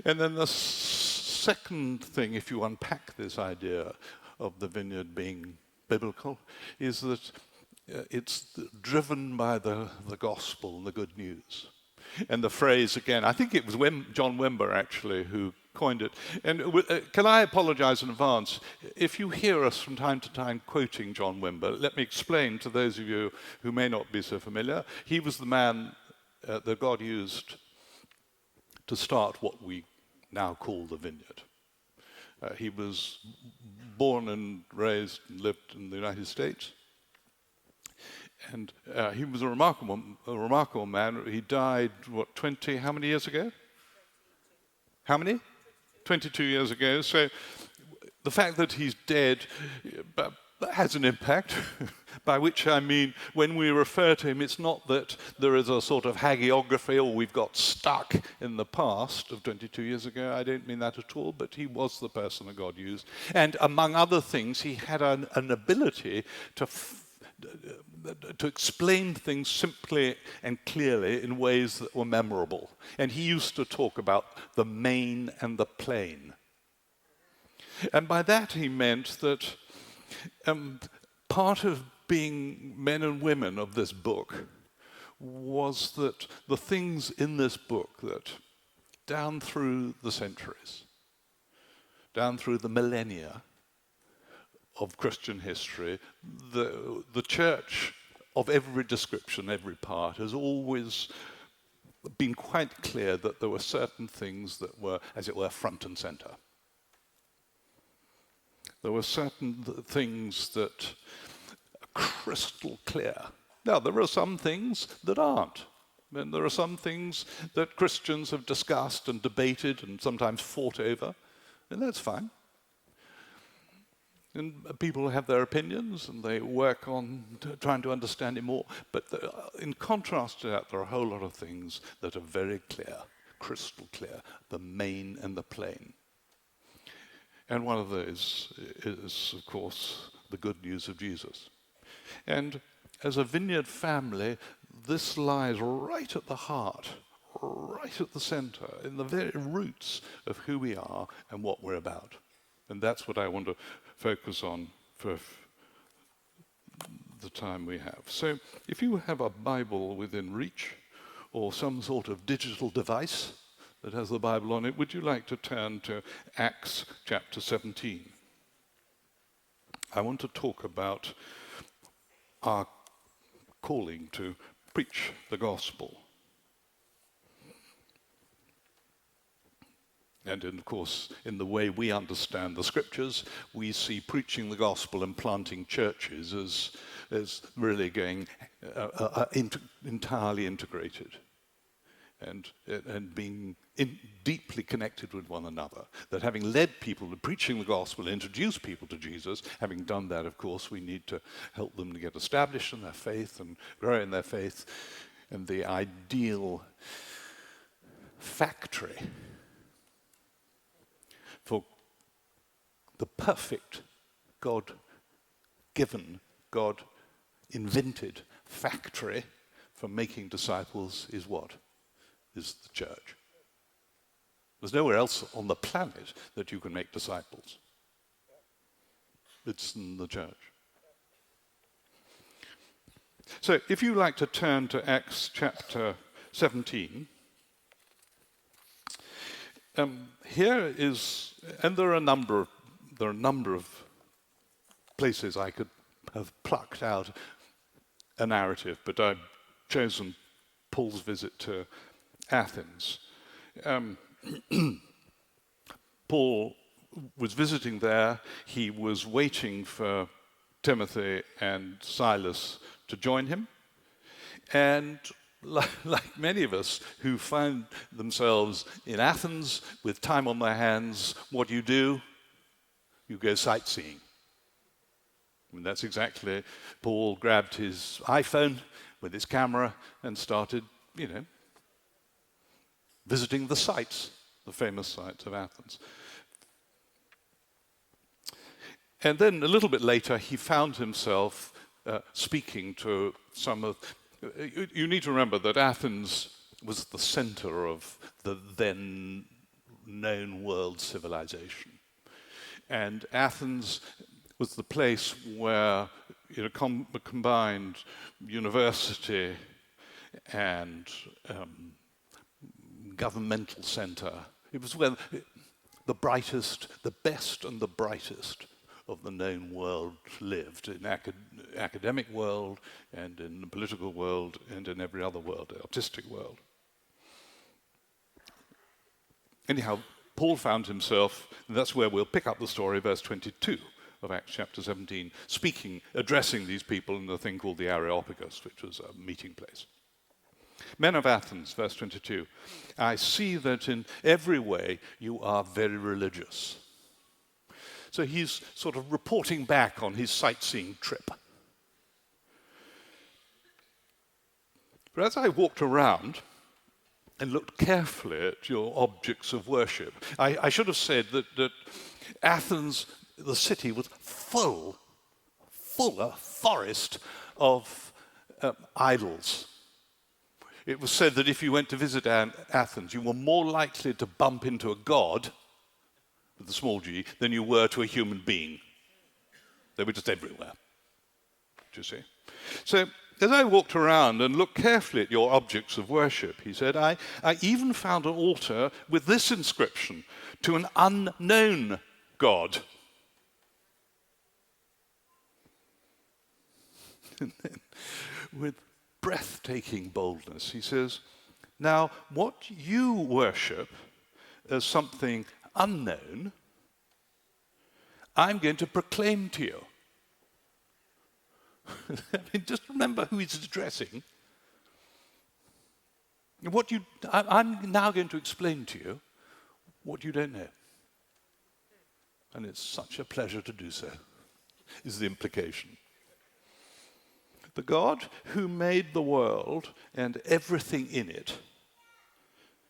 [SPEAKER 12] And then the second thing, if you unpack this idea of the vineyard being biblical, is that it's driven by the gospel and the good news. And the phrase, again, I think it was John Wimber actually who coined it. And can I apologize in advance? If you hear us from time to time quoting John Wimber, let me explain to those of you who may not be so familiar. He was the man that God used to start what we now call the Vineyard. He was born and raised and lived in the United States. And he was a remarkable man. He died, what, 20, how many years ago? How many? 22 years ago. So the fact that he's dead has an impact, by which I mean when we refer to him, it's not that there is a sort of hagiography or we've got stuck in the past of 22 years ago. I don't mean that at all, but he was the person that God used. And among other things, he had an ability to explain things simply and clearly in ways that were memorable. And he used to talk about the main and the plain. And by that he meant that part of being men and women of this book was that the things in this book that down through the centuries, down through the millennia of Christian history, the church of every description, every part, has always been quite clear that there were certain things that were, as it were, front and center. There were certain things that are crystal clear. Now, there are some things that aren't. And there are some things that Christians have discussed and debated and sometimes fought over, and that's fine. And people have their opinions and they work on trying to understand it more. But in contrast to that, there are a whole lot of things that are very clear, crystal clear, the main and the plain. And one of those is, of course, the good news of Jesus. And as a Vineyard family, this lies right at the heart, right at the center, in the very roots of who we are and what we're about. And that's what I want to focus on for the time we have. So if you have a Bible within reach or some sort of digital device that has the Bible on it, would you like to turn to Acts chapter 17? I want to talk about our calling to preach the gospel. And of course, in the way we understand the scriptures, we see preaching the gospel and planting churches as really going entirely integrated and being deeply connected with one another. That having led people to preaching the gospel, introduce people to Jesus, having done that, of course, we need to help them to get established in their faith and grow in their faith. And the ideal factory for the perfect God-given, God invented factory for making disciples is what? Is the church. There's nowhere else on the planet that you can make disciples. It's in the church. So if you like to turn to Acts chapter 17, here is, and there are a number of places I could have plucked out a narrative, but I've chosen Paul's visit to Athens. Paul was visiting there. He was waiting for Timothy and Silas to join him. And like many of us who find themselves in Athens with time on their hands, what do? You go sightseeing. I mean, that's exactly, Paul grabbed his iPhone with his camera and started, visiting the sites, the famous sites of Athens. And then a little bit later, he found himself speaking to some of... You need to remember that Athens was the center of the then known world civilization. And Athens was the place where combined university and governmental center. It was where the brightest, the best and the brightest of the known world lived, in academic world and in the political world and in every other world, the artistic world. Anyhow, Paul found himself, and that's where we'll pick up the story, verse 22 of Acts chapter 17, addressing these people in the thing called the Areopagus, which was a meeting place. Men of Athens, verse 22, I see that in every way you are very religious. So he's sort of reporting back on his sightseeing trip. But as I walked around and looked carefully at your objects of worship, I should have said that Athens, the city, was full a forest of idols. It was said that if you went to visit Athens, you were more likely to bump into a god, with a small g, than you were to a human being. They were just everywhere, do you see? So as I walked around and looked carefully at your objects of worship, he said, I even found an altar with this inscription, to an unknown God. And then, with breathtaking boldness, he says, now what you worship as something unknown, I'm going to proclaim to you. I mean, just remember who he's addressing. I'm now going to explain to you what you don't know. And it's such a pleasure to do so, is the implication. The God who made the world and everything in it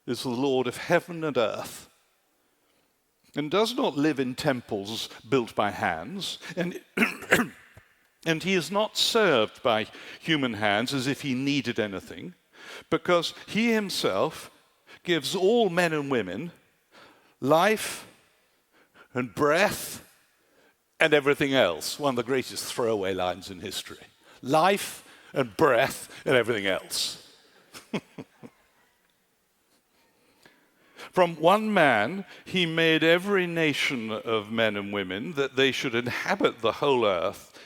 [SPEAKER 12] is the Lord of heaven and earth, and does not live in temples built by hands, and he is not served by human hands as if he needed anything, because he himself gives all men and women life and breath and everything else. One of the greatest throwaway lines in history. Life and breath and everything else. From one man, he made every nation of men and women that they should inhabit the whole earth,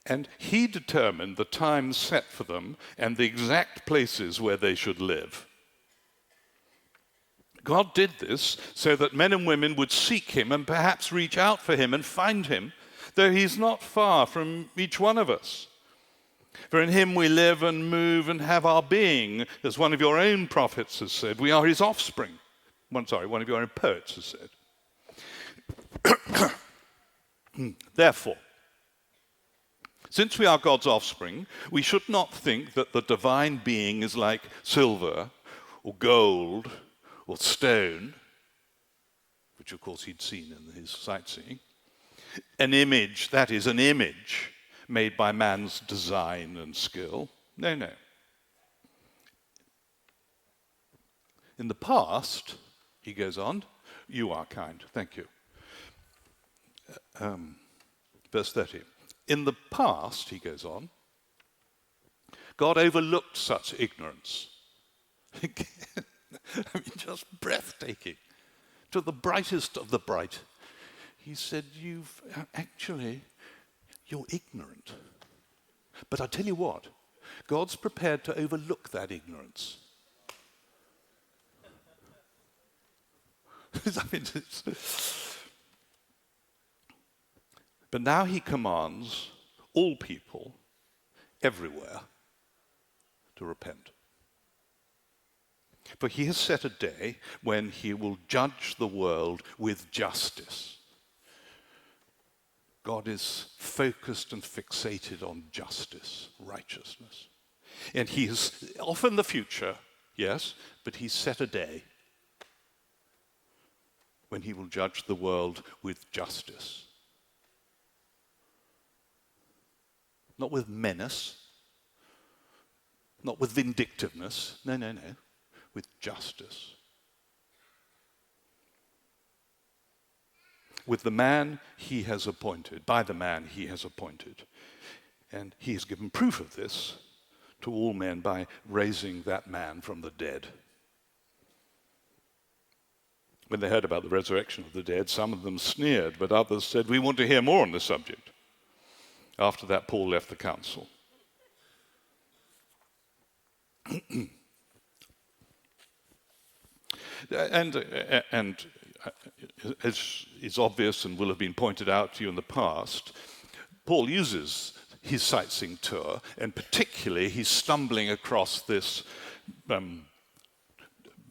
[SPEAKER 12] and he determined the time set for them and the exact places where they should live. God did this so that men and women would seek him and perhaps reach out for him and find him, though he's not far from each one of us. For in him we live and move and have our being, as one of your own prophets has said. We are his offspring. One of your own poets has said. Therefore, since we are God's offspring, we should not think that the divine being is like silver or gold or stone, which of course he'd seen in his sightseeing, an image, that is, an image made by man's design and skill. No, no. In the past, he goes on, you are kind, thank you. Verse 30. In the past, he goes on, God overlooked such ignorance. I mean, just breathtaking. To the brightest of the bright. He said, you're ignorant. But I tell you what, God's prepared to overlook that ignorance. I mean, but now he commands all people, everywhere, to repent. For he has set a day when he will judge the world with justice. God is focused and fixated on justice, righteousness. And he is off in the future, yes, but he's set a day when he will judge the world with justice. Not with menace, not with vindictiveness, no, no, no, with justice. With the man he has appointed, by the man he has appointed. And he has given proof of this to all men by raising that man from the dead. When they heard about the resurrection of the dead, some of them sneered, but others said, we want to hear more on this subject. After that, Paul left the council. And as is obvious and will have been pointed out to you in the past, Paul uses his sightseeing tour, and particularly he's stumbling across this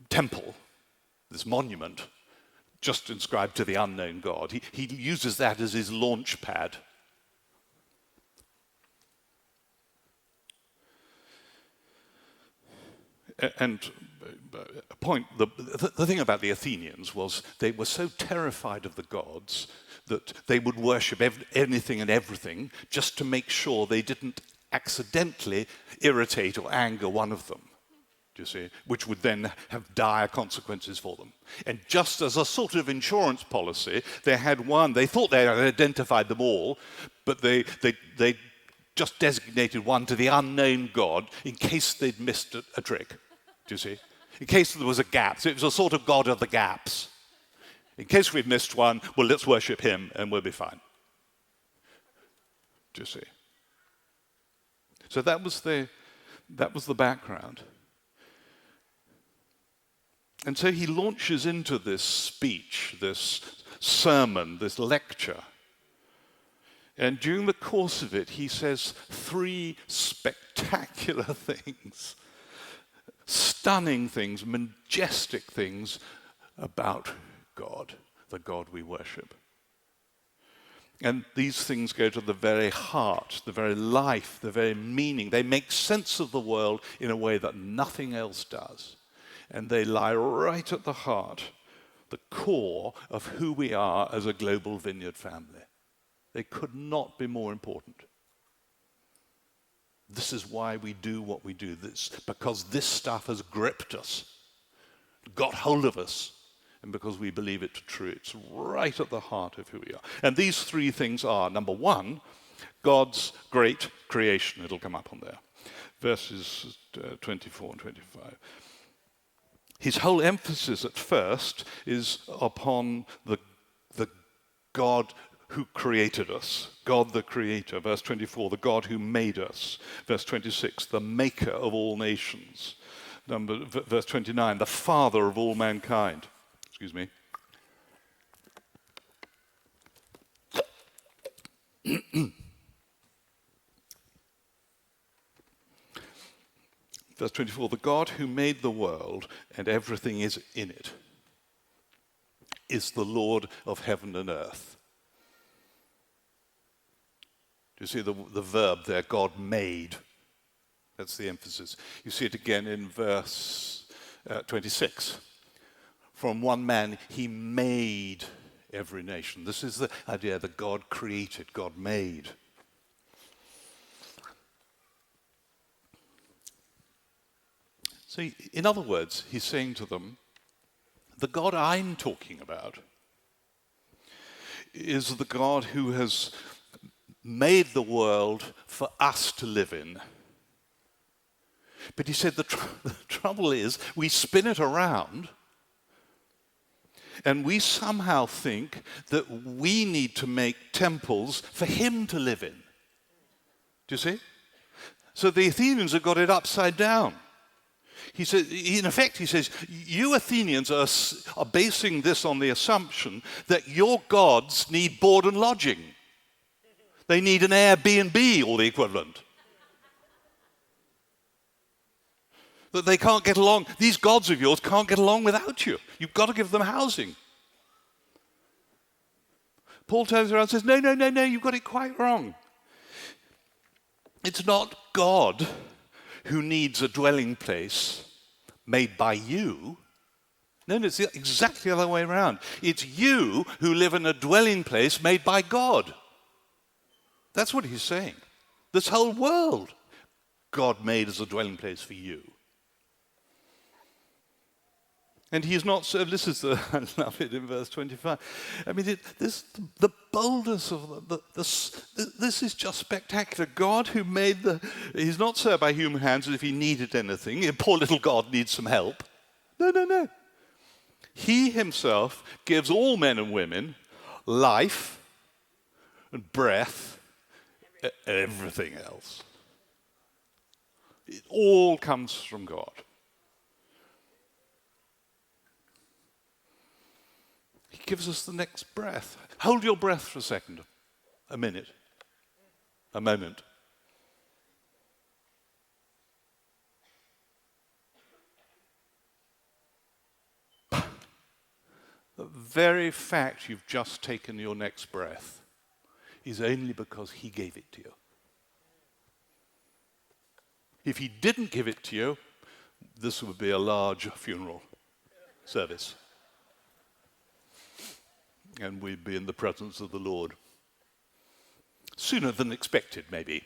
[SPEAKER 12] temple, this monument, just inscribed to the unknown God. He uses that as his launch pad. And the thing about the Athenians was they were so terrified of the gods that they would worship anything and everything just to make sure they didn't accidentally irritate or anger one of them, do you see, which would then have dire consequences for them. And just as a sort of insurance policy, they had one, they thought they had identified them all, but they just designated one to the unknown God in case they'd missed a trick, do you see? In case there was a gap. So it was a sort of God of the gaps. In case we've missed one, well, let's worship him and we'll be fine. Do you see? So that was the background. And so he launches into this speech, this sermon, this lecture. And during the course of it, he says 3 spectacular things. Stunning things, majestic things about God, the God we worship. And these things go to the very heart, the very life, the very meaning. They make sense of the world in a way that nothing else does. And they lie right at the heart, the core of who we are as a global Vineyard family. They could not be more important. This is why we do what we do, because this stuff has gripped us, got hold of us, and because we believe it to be true. It's right at the heart of who we are. And these 3 things are, number 1, God's great creation. It'll come up on there. Verses 24 and 25. His whole emphasis at first is upon the God who created us, God the creator. Verse 24, the God who made us. Verse 26, the maker of all nations. Verse 29, the father of all mankind. Excuse me. Verse 24, the God who made the world and everything is in it is the Lord of heaven and earth. Do you see the verb there, God made? That's the emphasis. You see it again in verse 26. From one man he made every nation. This is the idea that God created, God made. So in other words, he's saying to them, the God I'm talking about is the God who has made the world for us to live in. But he said the trouble is we spin it around and we somehow think that we need to make temples for him to live in. Do you see? So the Athenians have got it upside down. He says, in effect, he says, you Athenians are basing this on the assumption that your gods need board and lodging. They need an Airbnb or the equivalent. That they can't get along, these gods of yours can't get along without you. You've got to give them housing. Paul turns around and says, no, you've got it quite wrong. It's not God who needs a dwelling place made by you. No, it's exactly the other way around. It's you who live in a dwelling place made by God. That's what he's saying. This whole world, God made as a dwelling place for you. And he's not so, this is the, I love it in verse 25. I mean, the boldness of this is just spectacular. God who made he's not served by human hands as if he needed anything. Poor little God needs some help. No. He himself gives all men and women life and breath, everything else. It all comes from God. He gives us the next breath. Hold your breath for a second, a minute, a moment. The very fact you've just taken your next breath is only because he gave it to you. If he didn't give it to you, this would be a large funeral service. And we'd be in the presence of the Lord. Sooner than expected, maybe.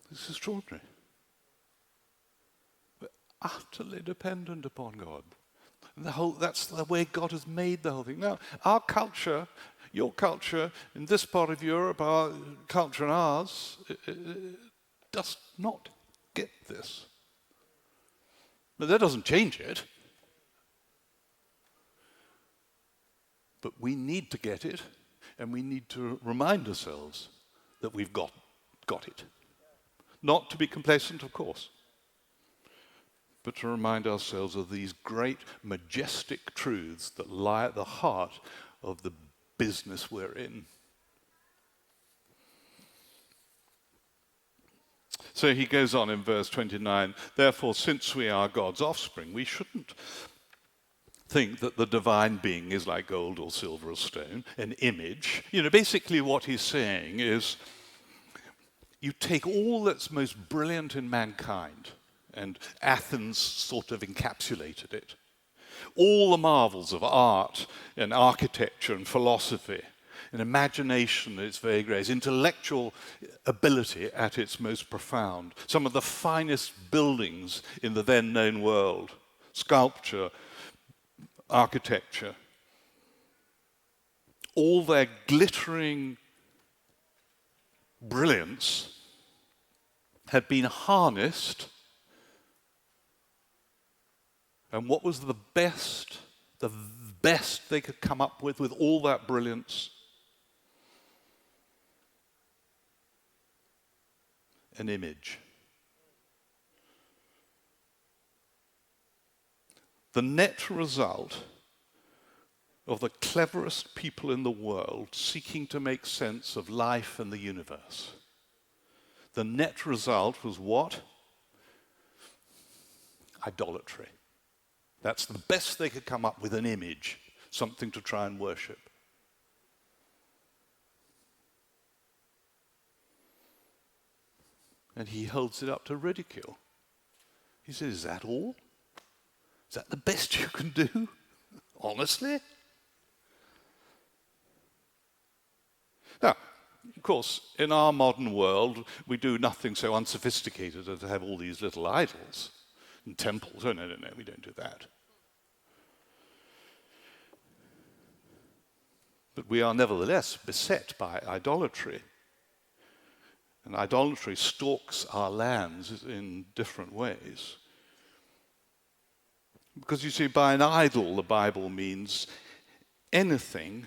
[SPEAKER 12] This is extraordinary. We're utterly dependent upon God. And that's the way God has made the whole thing. Now, our culture, your culture, in this part of Europe, our culture and ours, does not get this. But that doesn't change it. But we need to get it, and we need to remind ourselves that we've got it. Not to be complacent, of course, but to remind ourselves of these great, majestic truths that lie at the heart of the business we're in. So he goes on in verse 29, therefore, since we are God's offspring, we shouldn't think that the divine being is like gold or silver or stone, an image. You know, basically what he's saying is, you take all that's most brilliant in mankind, and Athens sort of encapsulated it. All the marvels of art and architecture and philosophy, and imagination at its very greatest, intellectual ability at its most profound, some of the finest buildings in the then known world, sculpture, architecture, all their glittering brilliance had been harnessed, and what was the best they could come up with all that brilliance? An image. The net result of the cleverest people in the world seeking to make sense of life and the universe. The net result was what? Idolatry. That's the best they could come up with, an image, something to try and worship. And he holds it up to ridicule. He says, is that all? Is that the best you can do? Honestly? Now, Of course, in our modern world, we do nothing so unsophisticated as to have all these little idols and temples. Oh, no, we don't do that. But we are nevertheless beset by idolatry. And idolatry stalks our lands in different ways. Because you see, by an idol, the Bible means anything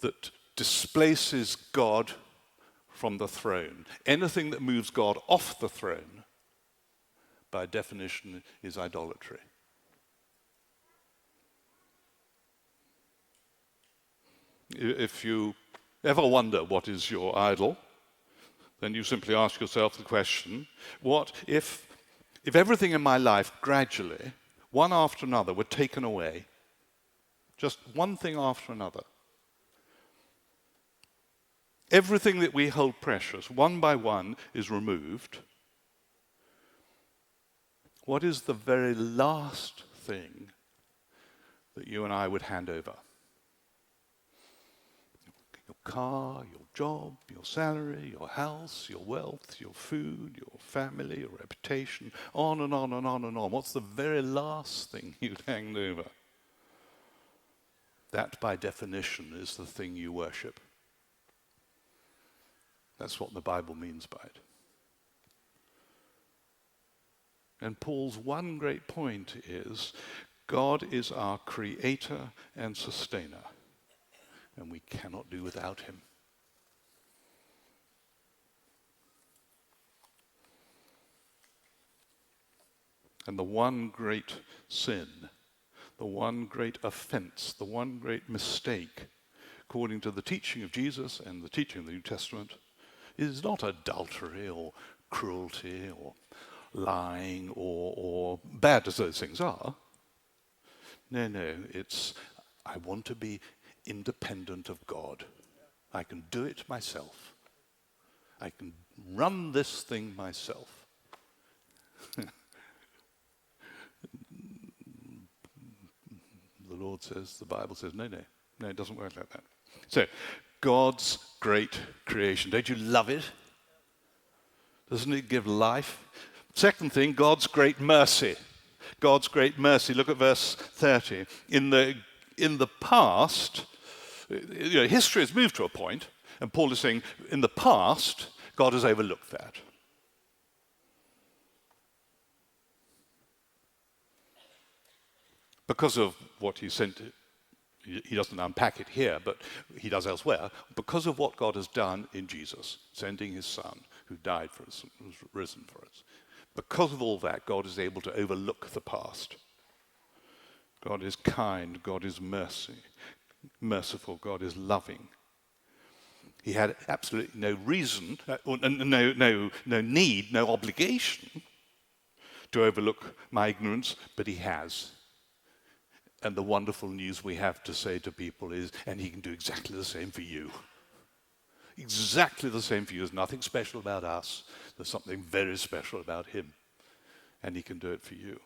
[SPEAKER 12] that displaces God from the throne. Anything that moves God off the throne, by definition, is idolatry. If you ever wonder what is your idol, then you simply ask yourself the question, what if everything in my life gradually, one after another, were taken away, just one thing after another? Everything that we hold precious, one by one, is removed. What is the very last thing that you and I would hand over? Your car, your job, your salary, your house, your wealth, your food, your family, your reputation, on and on and on and on. What's the very last thing you'd hand over? That, by definition, is the thing you worship. That's what the Bible means by it. And Paul's one great point is, God is our creator and sustainer, and we cannot do without him. And the one great sin, the one great offense, the one great mistake, according to the teaching of Jesus and the teaching of the New Testament, is not adultery or cruelty or lying or bad as those things are. No, it's I want to be independent of God. I can do it myself. I can run this thing myself. The Lord says, the Bible says, no, it doesn't work like that. So, God's great creation. Don't you love it? Doesn't it give life? Second thing, God's great mercy. God's great mercy. Look at verse 30. In the past, history has moved to a point, and Paul is saying, in the past, God has overlooked that. Because of what he sent, he doesn't unpack it here, but he does elsewhere, because of what God has done in Jesus, sending his Son, who died for us and was risen for us. Because of all that, God is able to overlook the past. God is kind, God is merciful, God is loving. He had absolutely no reason, no need, no obligation to overlook my ignorance, but he has. And the wonderful news we have to say to people is, and he can do exactly the same for you. Exactly the same for you. There's nothing special about us. There's something very special about him. And he can do it for you.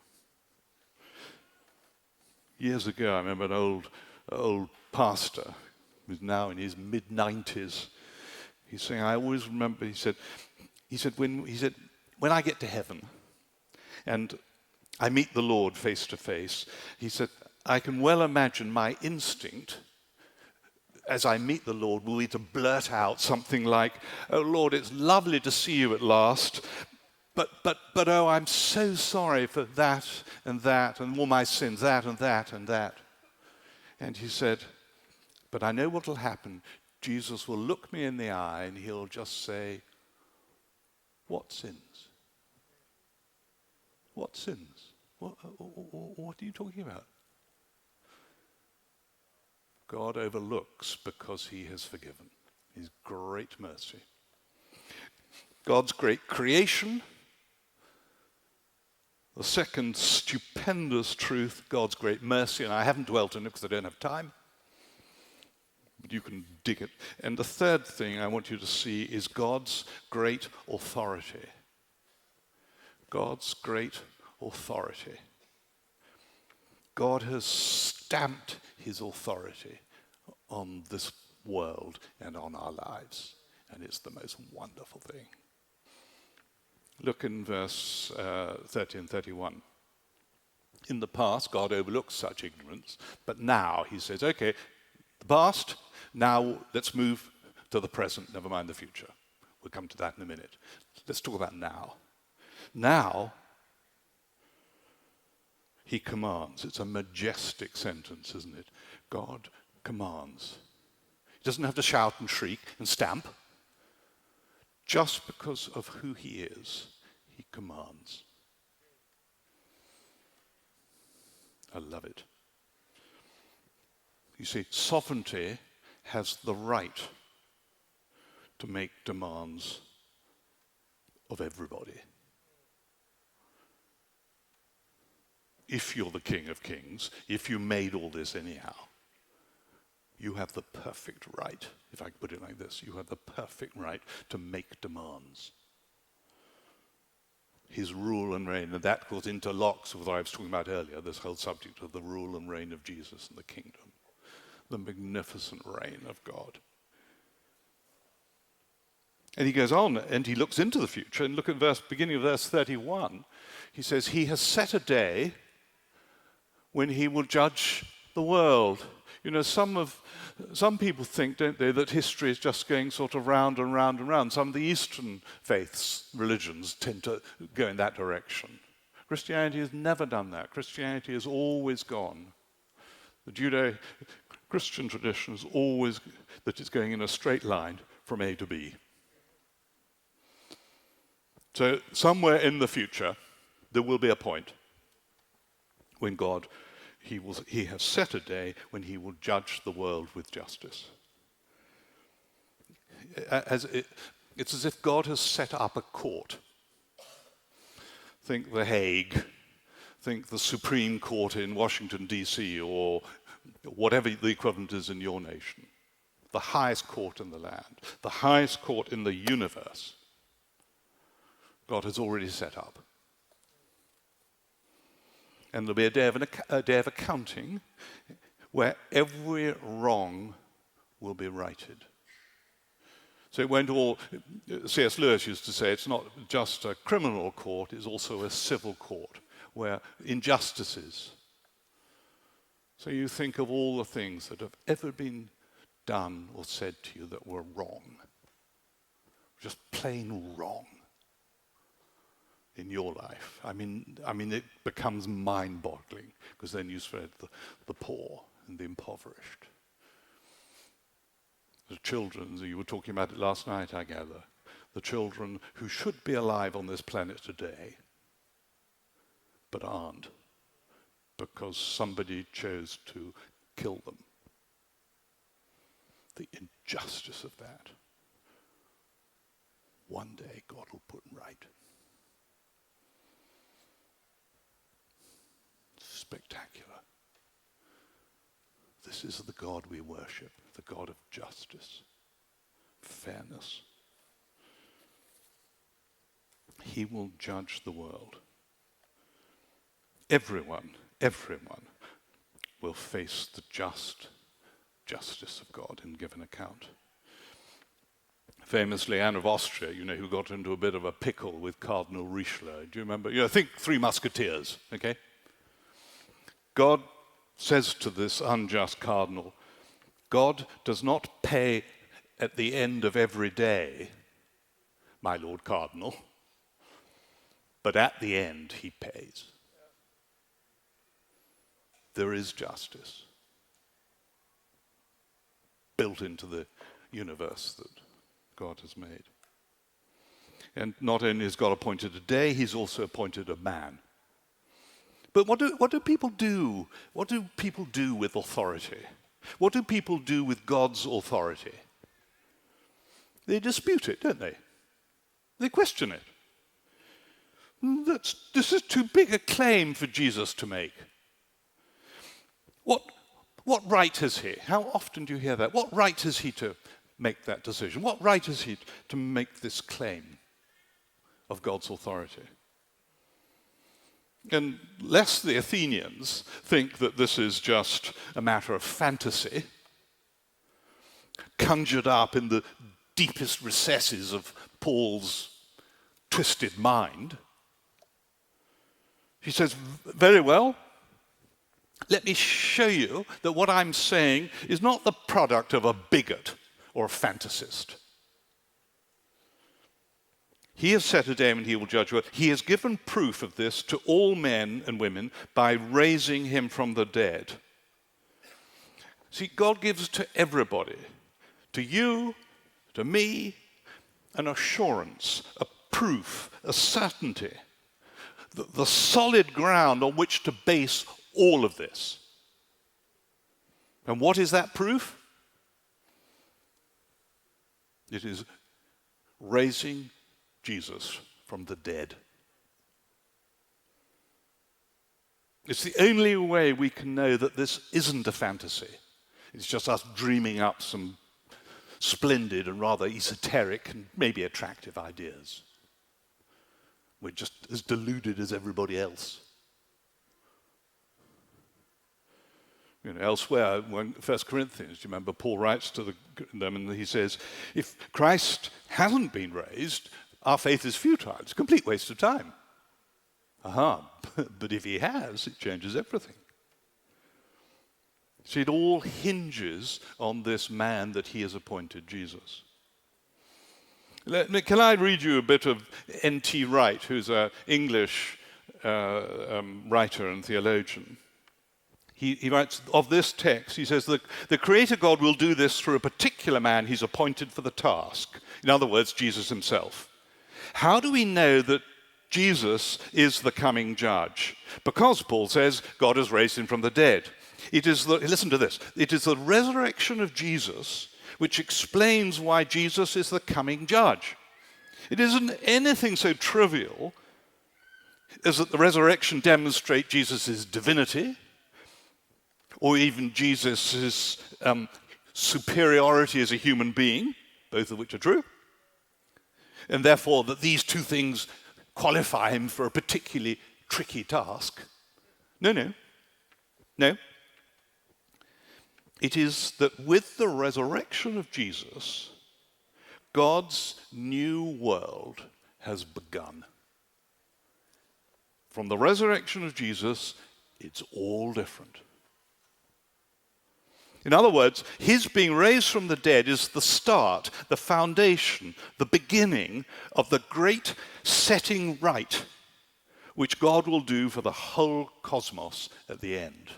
[SPEAKER 12] Years ago, I remember an old pastor who's now in his mid-90s. He's saying, I always remember, he said, when I get to heaven and I meet the Lord face to face, he said, I can well imagine my instinct as I meet the Lord will be to blurt out something like, oh Lord, it's lovely to see you at last, but oh, I'm so sorry for that and all my sins, that and that and that. And he said, but I know what will happen. Jesus will look me in the eye and he'll just say, what sins? What sins? What are you talking about? God overlooks because he has forgiven. His great mercy. God's great creation. The second stupendous truth, God's great mercy, and I haven't dwelt on it because I don't have time, but you can dig it. And the third thing I want you to see is God's great authority. God's great authority. God has stamped his authority on this world and on our lives. And it's the most wonderful thing. Look in verse 30 and 31. In the past, God overlooks such ignorance, but now he says, okay, the past, now let's move to the present, never mind the future. We'll come to that in a minute. Let's talk about now. Now, he commands. It's a majestic sentence, isn't it? God commands. He doesn't have to shout and shriek and stamp. Just because of who he is, he commands. I love it. You see, sovereignty has the right to make demands of everybody. If you're the King of Kings, if you made all this anyhow, you have the perfect right, if I could put it like this, you have the perfect right to make demands. His rule and reign, and that goes interlocks with what I was talking about earlier, this whole subject of the rule and reign of Jesus and the kingdom, the magnificent reign of God. And he goes on and he looks into the future, and look at beginning of verse 31. He says, he has set a day when he will judge the world. You know, some people think, don't they, that history is just going sort of round and round and round. Some of the Eastern faiths, religions, tend to go in that direction. Christianity has never done that. Christianity has always gone. The Judeo-Christian tradition is always that it's going in a straight line from A to B. So somewhere in the future, there will be a point when God, he has set a day when he will judge the world with justice. It's as if God has set up a court. Think The Hague, think the Supreme Court in Washington, D.C., or whatever the equivalent is in your nation. The highest court in the land, the highest court in the universe, God has already set up. And there'll be a day of accounting where every wrong will be righted. So it won't all, C.S. Lewis used to say, it's not just a criminal court, it's also a civil court where injustices. So you think of all the things that have ever been done or said to you that were wrong, just plain wrong in your life. I mean, it becomes mind-boggling because then you spread the poor and the impoverished. The children, you were talking about it last night, I gather, the children who should be alive on this planet today, but aren't, because somebody chose to kill them. The injustice of that. One day God will put right. Spectacular. This is the God we worship, the God of justice, fairness. He will judge the world. Everyone will face the justice of God and give an account. Famously, Anne of Austria, who got into a bit of a pickle with Cardinal Richelieu. Do you remember? Think Three Musketeers, okay? God says to this unjust cardinal, God does not pay at the end of every day, my Lord Cardinal, but at the end he pays. There is justice built into the universe that God has made. And not only has God appointed a day, he's also appointed a man. But what do people do? What do people do with authority? What do people do with God's authority? They dispute it, don't they? They question it. This is too big a claim for Jesus to make. What right has he? How often do you hear that? What right has he to make that decision? What right has he to make this claim of God's authority? And lest the Athenians think that this is just a matter of fantasy, conjured up in the deepest recesses of Paul's twisted mind. He says, very well, let me show you that what I'm saying is not the product of a bigot or a fantasist. He has set a day when he will judge. He has given proof of this to all men and women by raising him from the dead. See, God gives to everybody, to you, to me, an assurance, a proof, a certainty, the solid ground on which to base all of this. And what is that proof? It is raising Jesus from the dead. It's the only way we can know that this isn't a fantasy. It's just us dreaming up some splendid and rather esoteric and maybe attractive ideas. We're just as deluded as everybody else. You know, elsewhere, when 1 Corinthians, do you remember, Paul writes to them and he says, if Christ hasn't been raised, our faith is futile. It's a complete waste of time. But if he has, it changes everything. See, it all hinges on this man that he has appointed, Jesus. Can I read you a bit of N.T. Wright, who's an English writer and theologian? He writes of this text, he says, the Creator God will do this through a particular man he's appointed for the task. In other words, Jesus himself. How do we know that Jesus is the coming judge? Because, Paul says, God has raised him from the dead. Listen to this, it is the resurrection of Jesus which explains why Jesus is the coming judge. It isn't anything so trivial as that the resurrection demonstrates Jesus' divinity, or even Jesus' superiority as a human being, both of which are true, and therefore that these two things qualify him for a particularly tricky task. No. It is that with the resurrection of Jesus, God's new world has begun. From the resurrection of Jesus, it's all different. In other words, his being raised from the dead is the start, the foundation, the beginning of the great setting right which God will do for the whole cosmos at the end.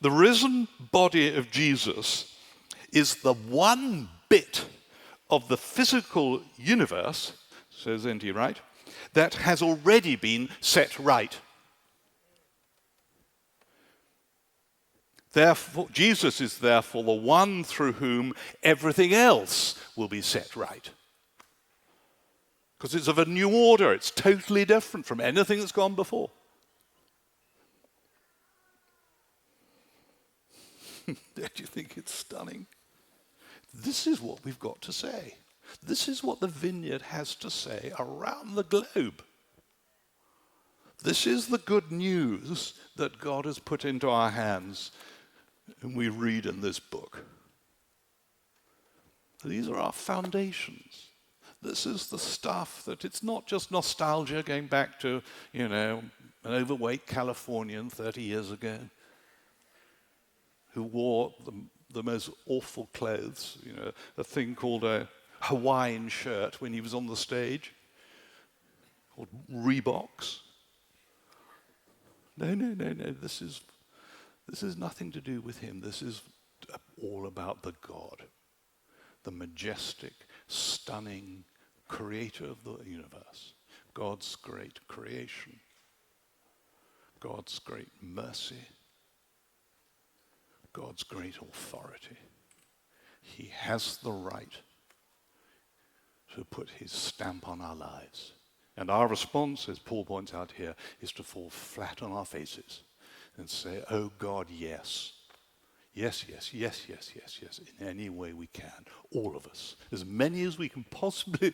[SPEAKER 12] The risen body of Jesus is the one bit of the physical universe, says N.T. Wright, that has already been set right. Therefore, Jesus is therefore the one through whom everything else will be set right. Because it's of a new order. It's totally different from anything that's gone before. Don't you think it's stunning? This is what we've got to say. This is what the Vineyard has to say around the globe. This is the good news that God has put into our hands and we read in this book. These are our foundations. This is the stuff that it's not just nostalgia going back to, an overweight Californian 30 years ago who wore the most awful clothes, a thing called a Hawaiian shirt when he was on the stage, called Reeboks. No, this is nothing to do with him. This is all about the God, the majestic, stunning creator of the universe, God's great creation, God's great mercy, God's great authority. He has the right to put his stamp on our lives. And our response, as Paul points out here, is to fall flat on our faces and say, oh God, yes. Yes, in any way we can. All of us. As many as we can possibly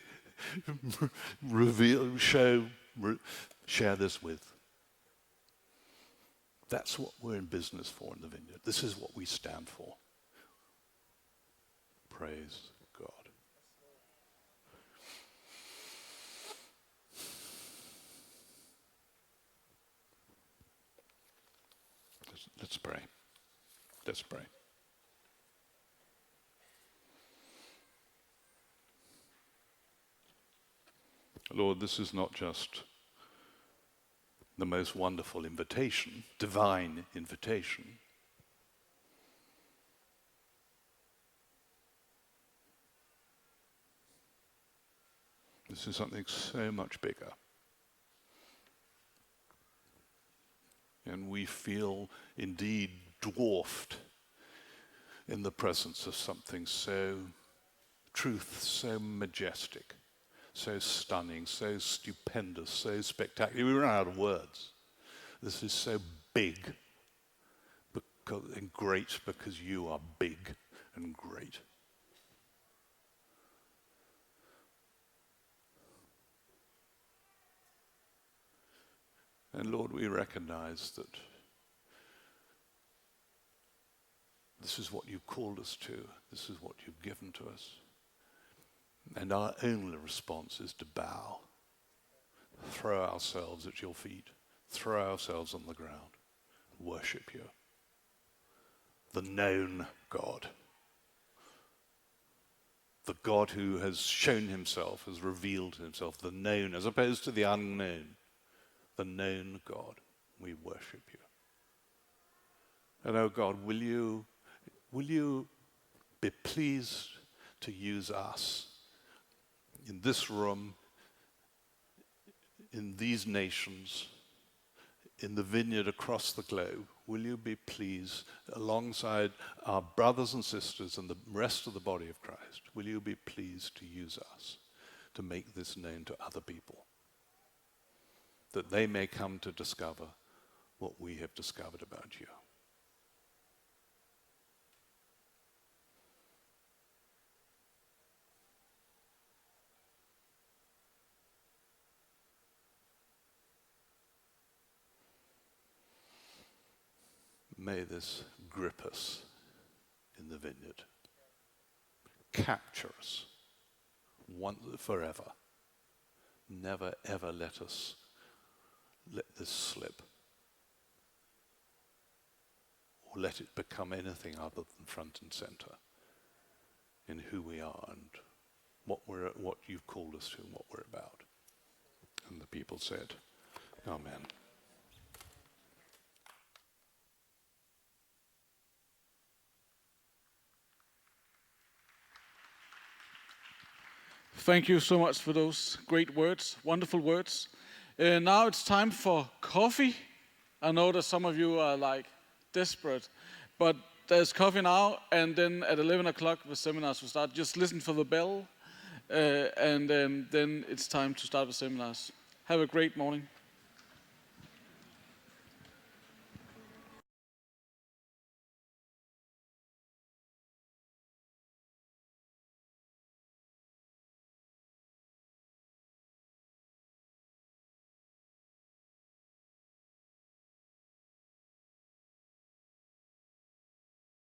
[SPEAKER 12] share this with. That's what we're in business for in the Vineyard. This is what we stand for. praise God. Let's pray. Let's pray. Lord, this is not just the most wonderful invitation, divine invitation. This is something so much bigger. And we feel indeed dwarfed in the presence of something so truth, so majestic, so stunning, so stupendous, so spectacular. We run out of words. This is so big and great because you are big and great. And Lord, we recognize that this is what you've called us to. This is what you've given to us. And our only response is to bow, throw ourselves at your feet, throw ourselves on the ground, worship you. The known God. The God who has shown himself, has revealed himself, the known as opposed to the unknown. The known God, we worship you. And oh God, will you be pleased to use us in this room, in these nations, in the vineyard across the globe? Will you be pleased alongside our brothers and sisters and the rest of the body of Christ? Will you be pleased to use us to make this known to other people? That they may come to discover what we have discovered about you. May this grip us in the vineyard. Capture us once forever. Never ever let this slip, or let it become anything other than front and center in who we are and what you've called us to and what we're about. And the people said, Amen.
[SPEAKER 5] Thank you so much for those great words, wonderful words. Now it's time for coffee. I know that some of you are like desperate, but there's coffee now, and then at 11 o'clock the seminars will start. Just listen for the bell, and then it's time to start the seminars. Have a great morning.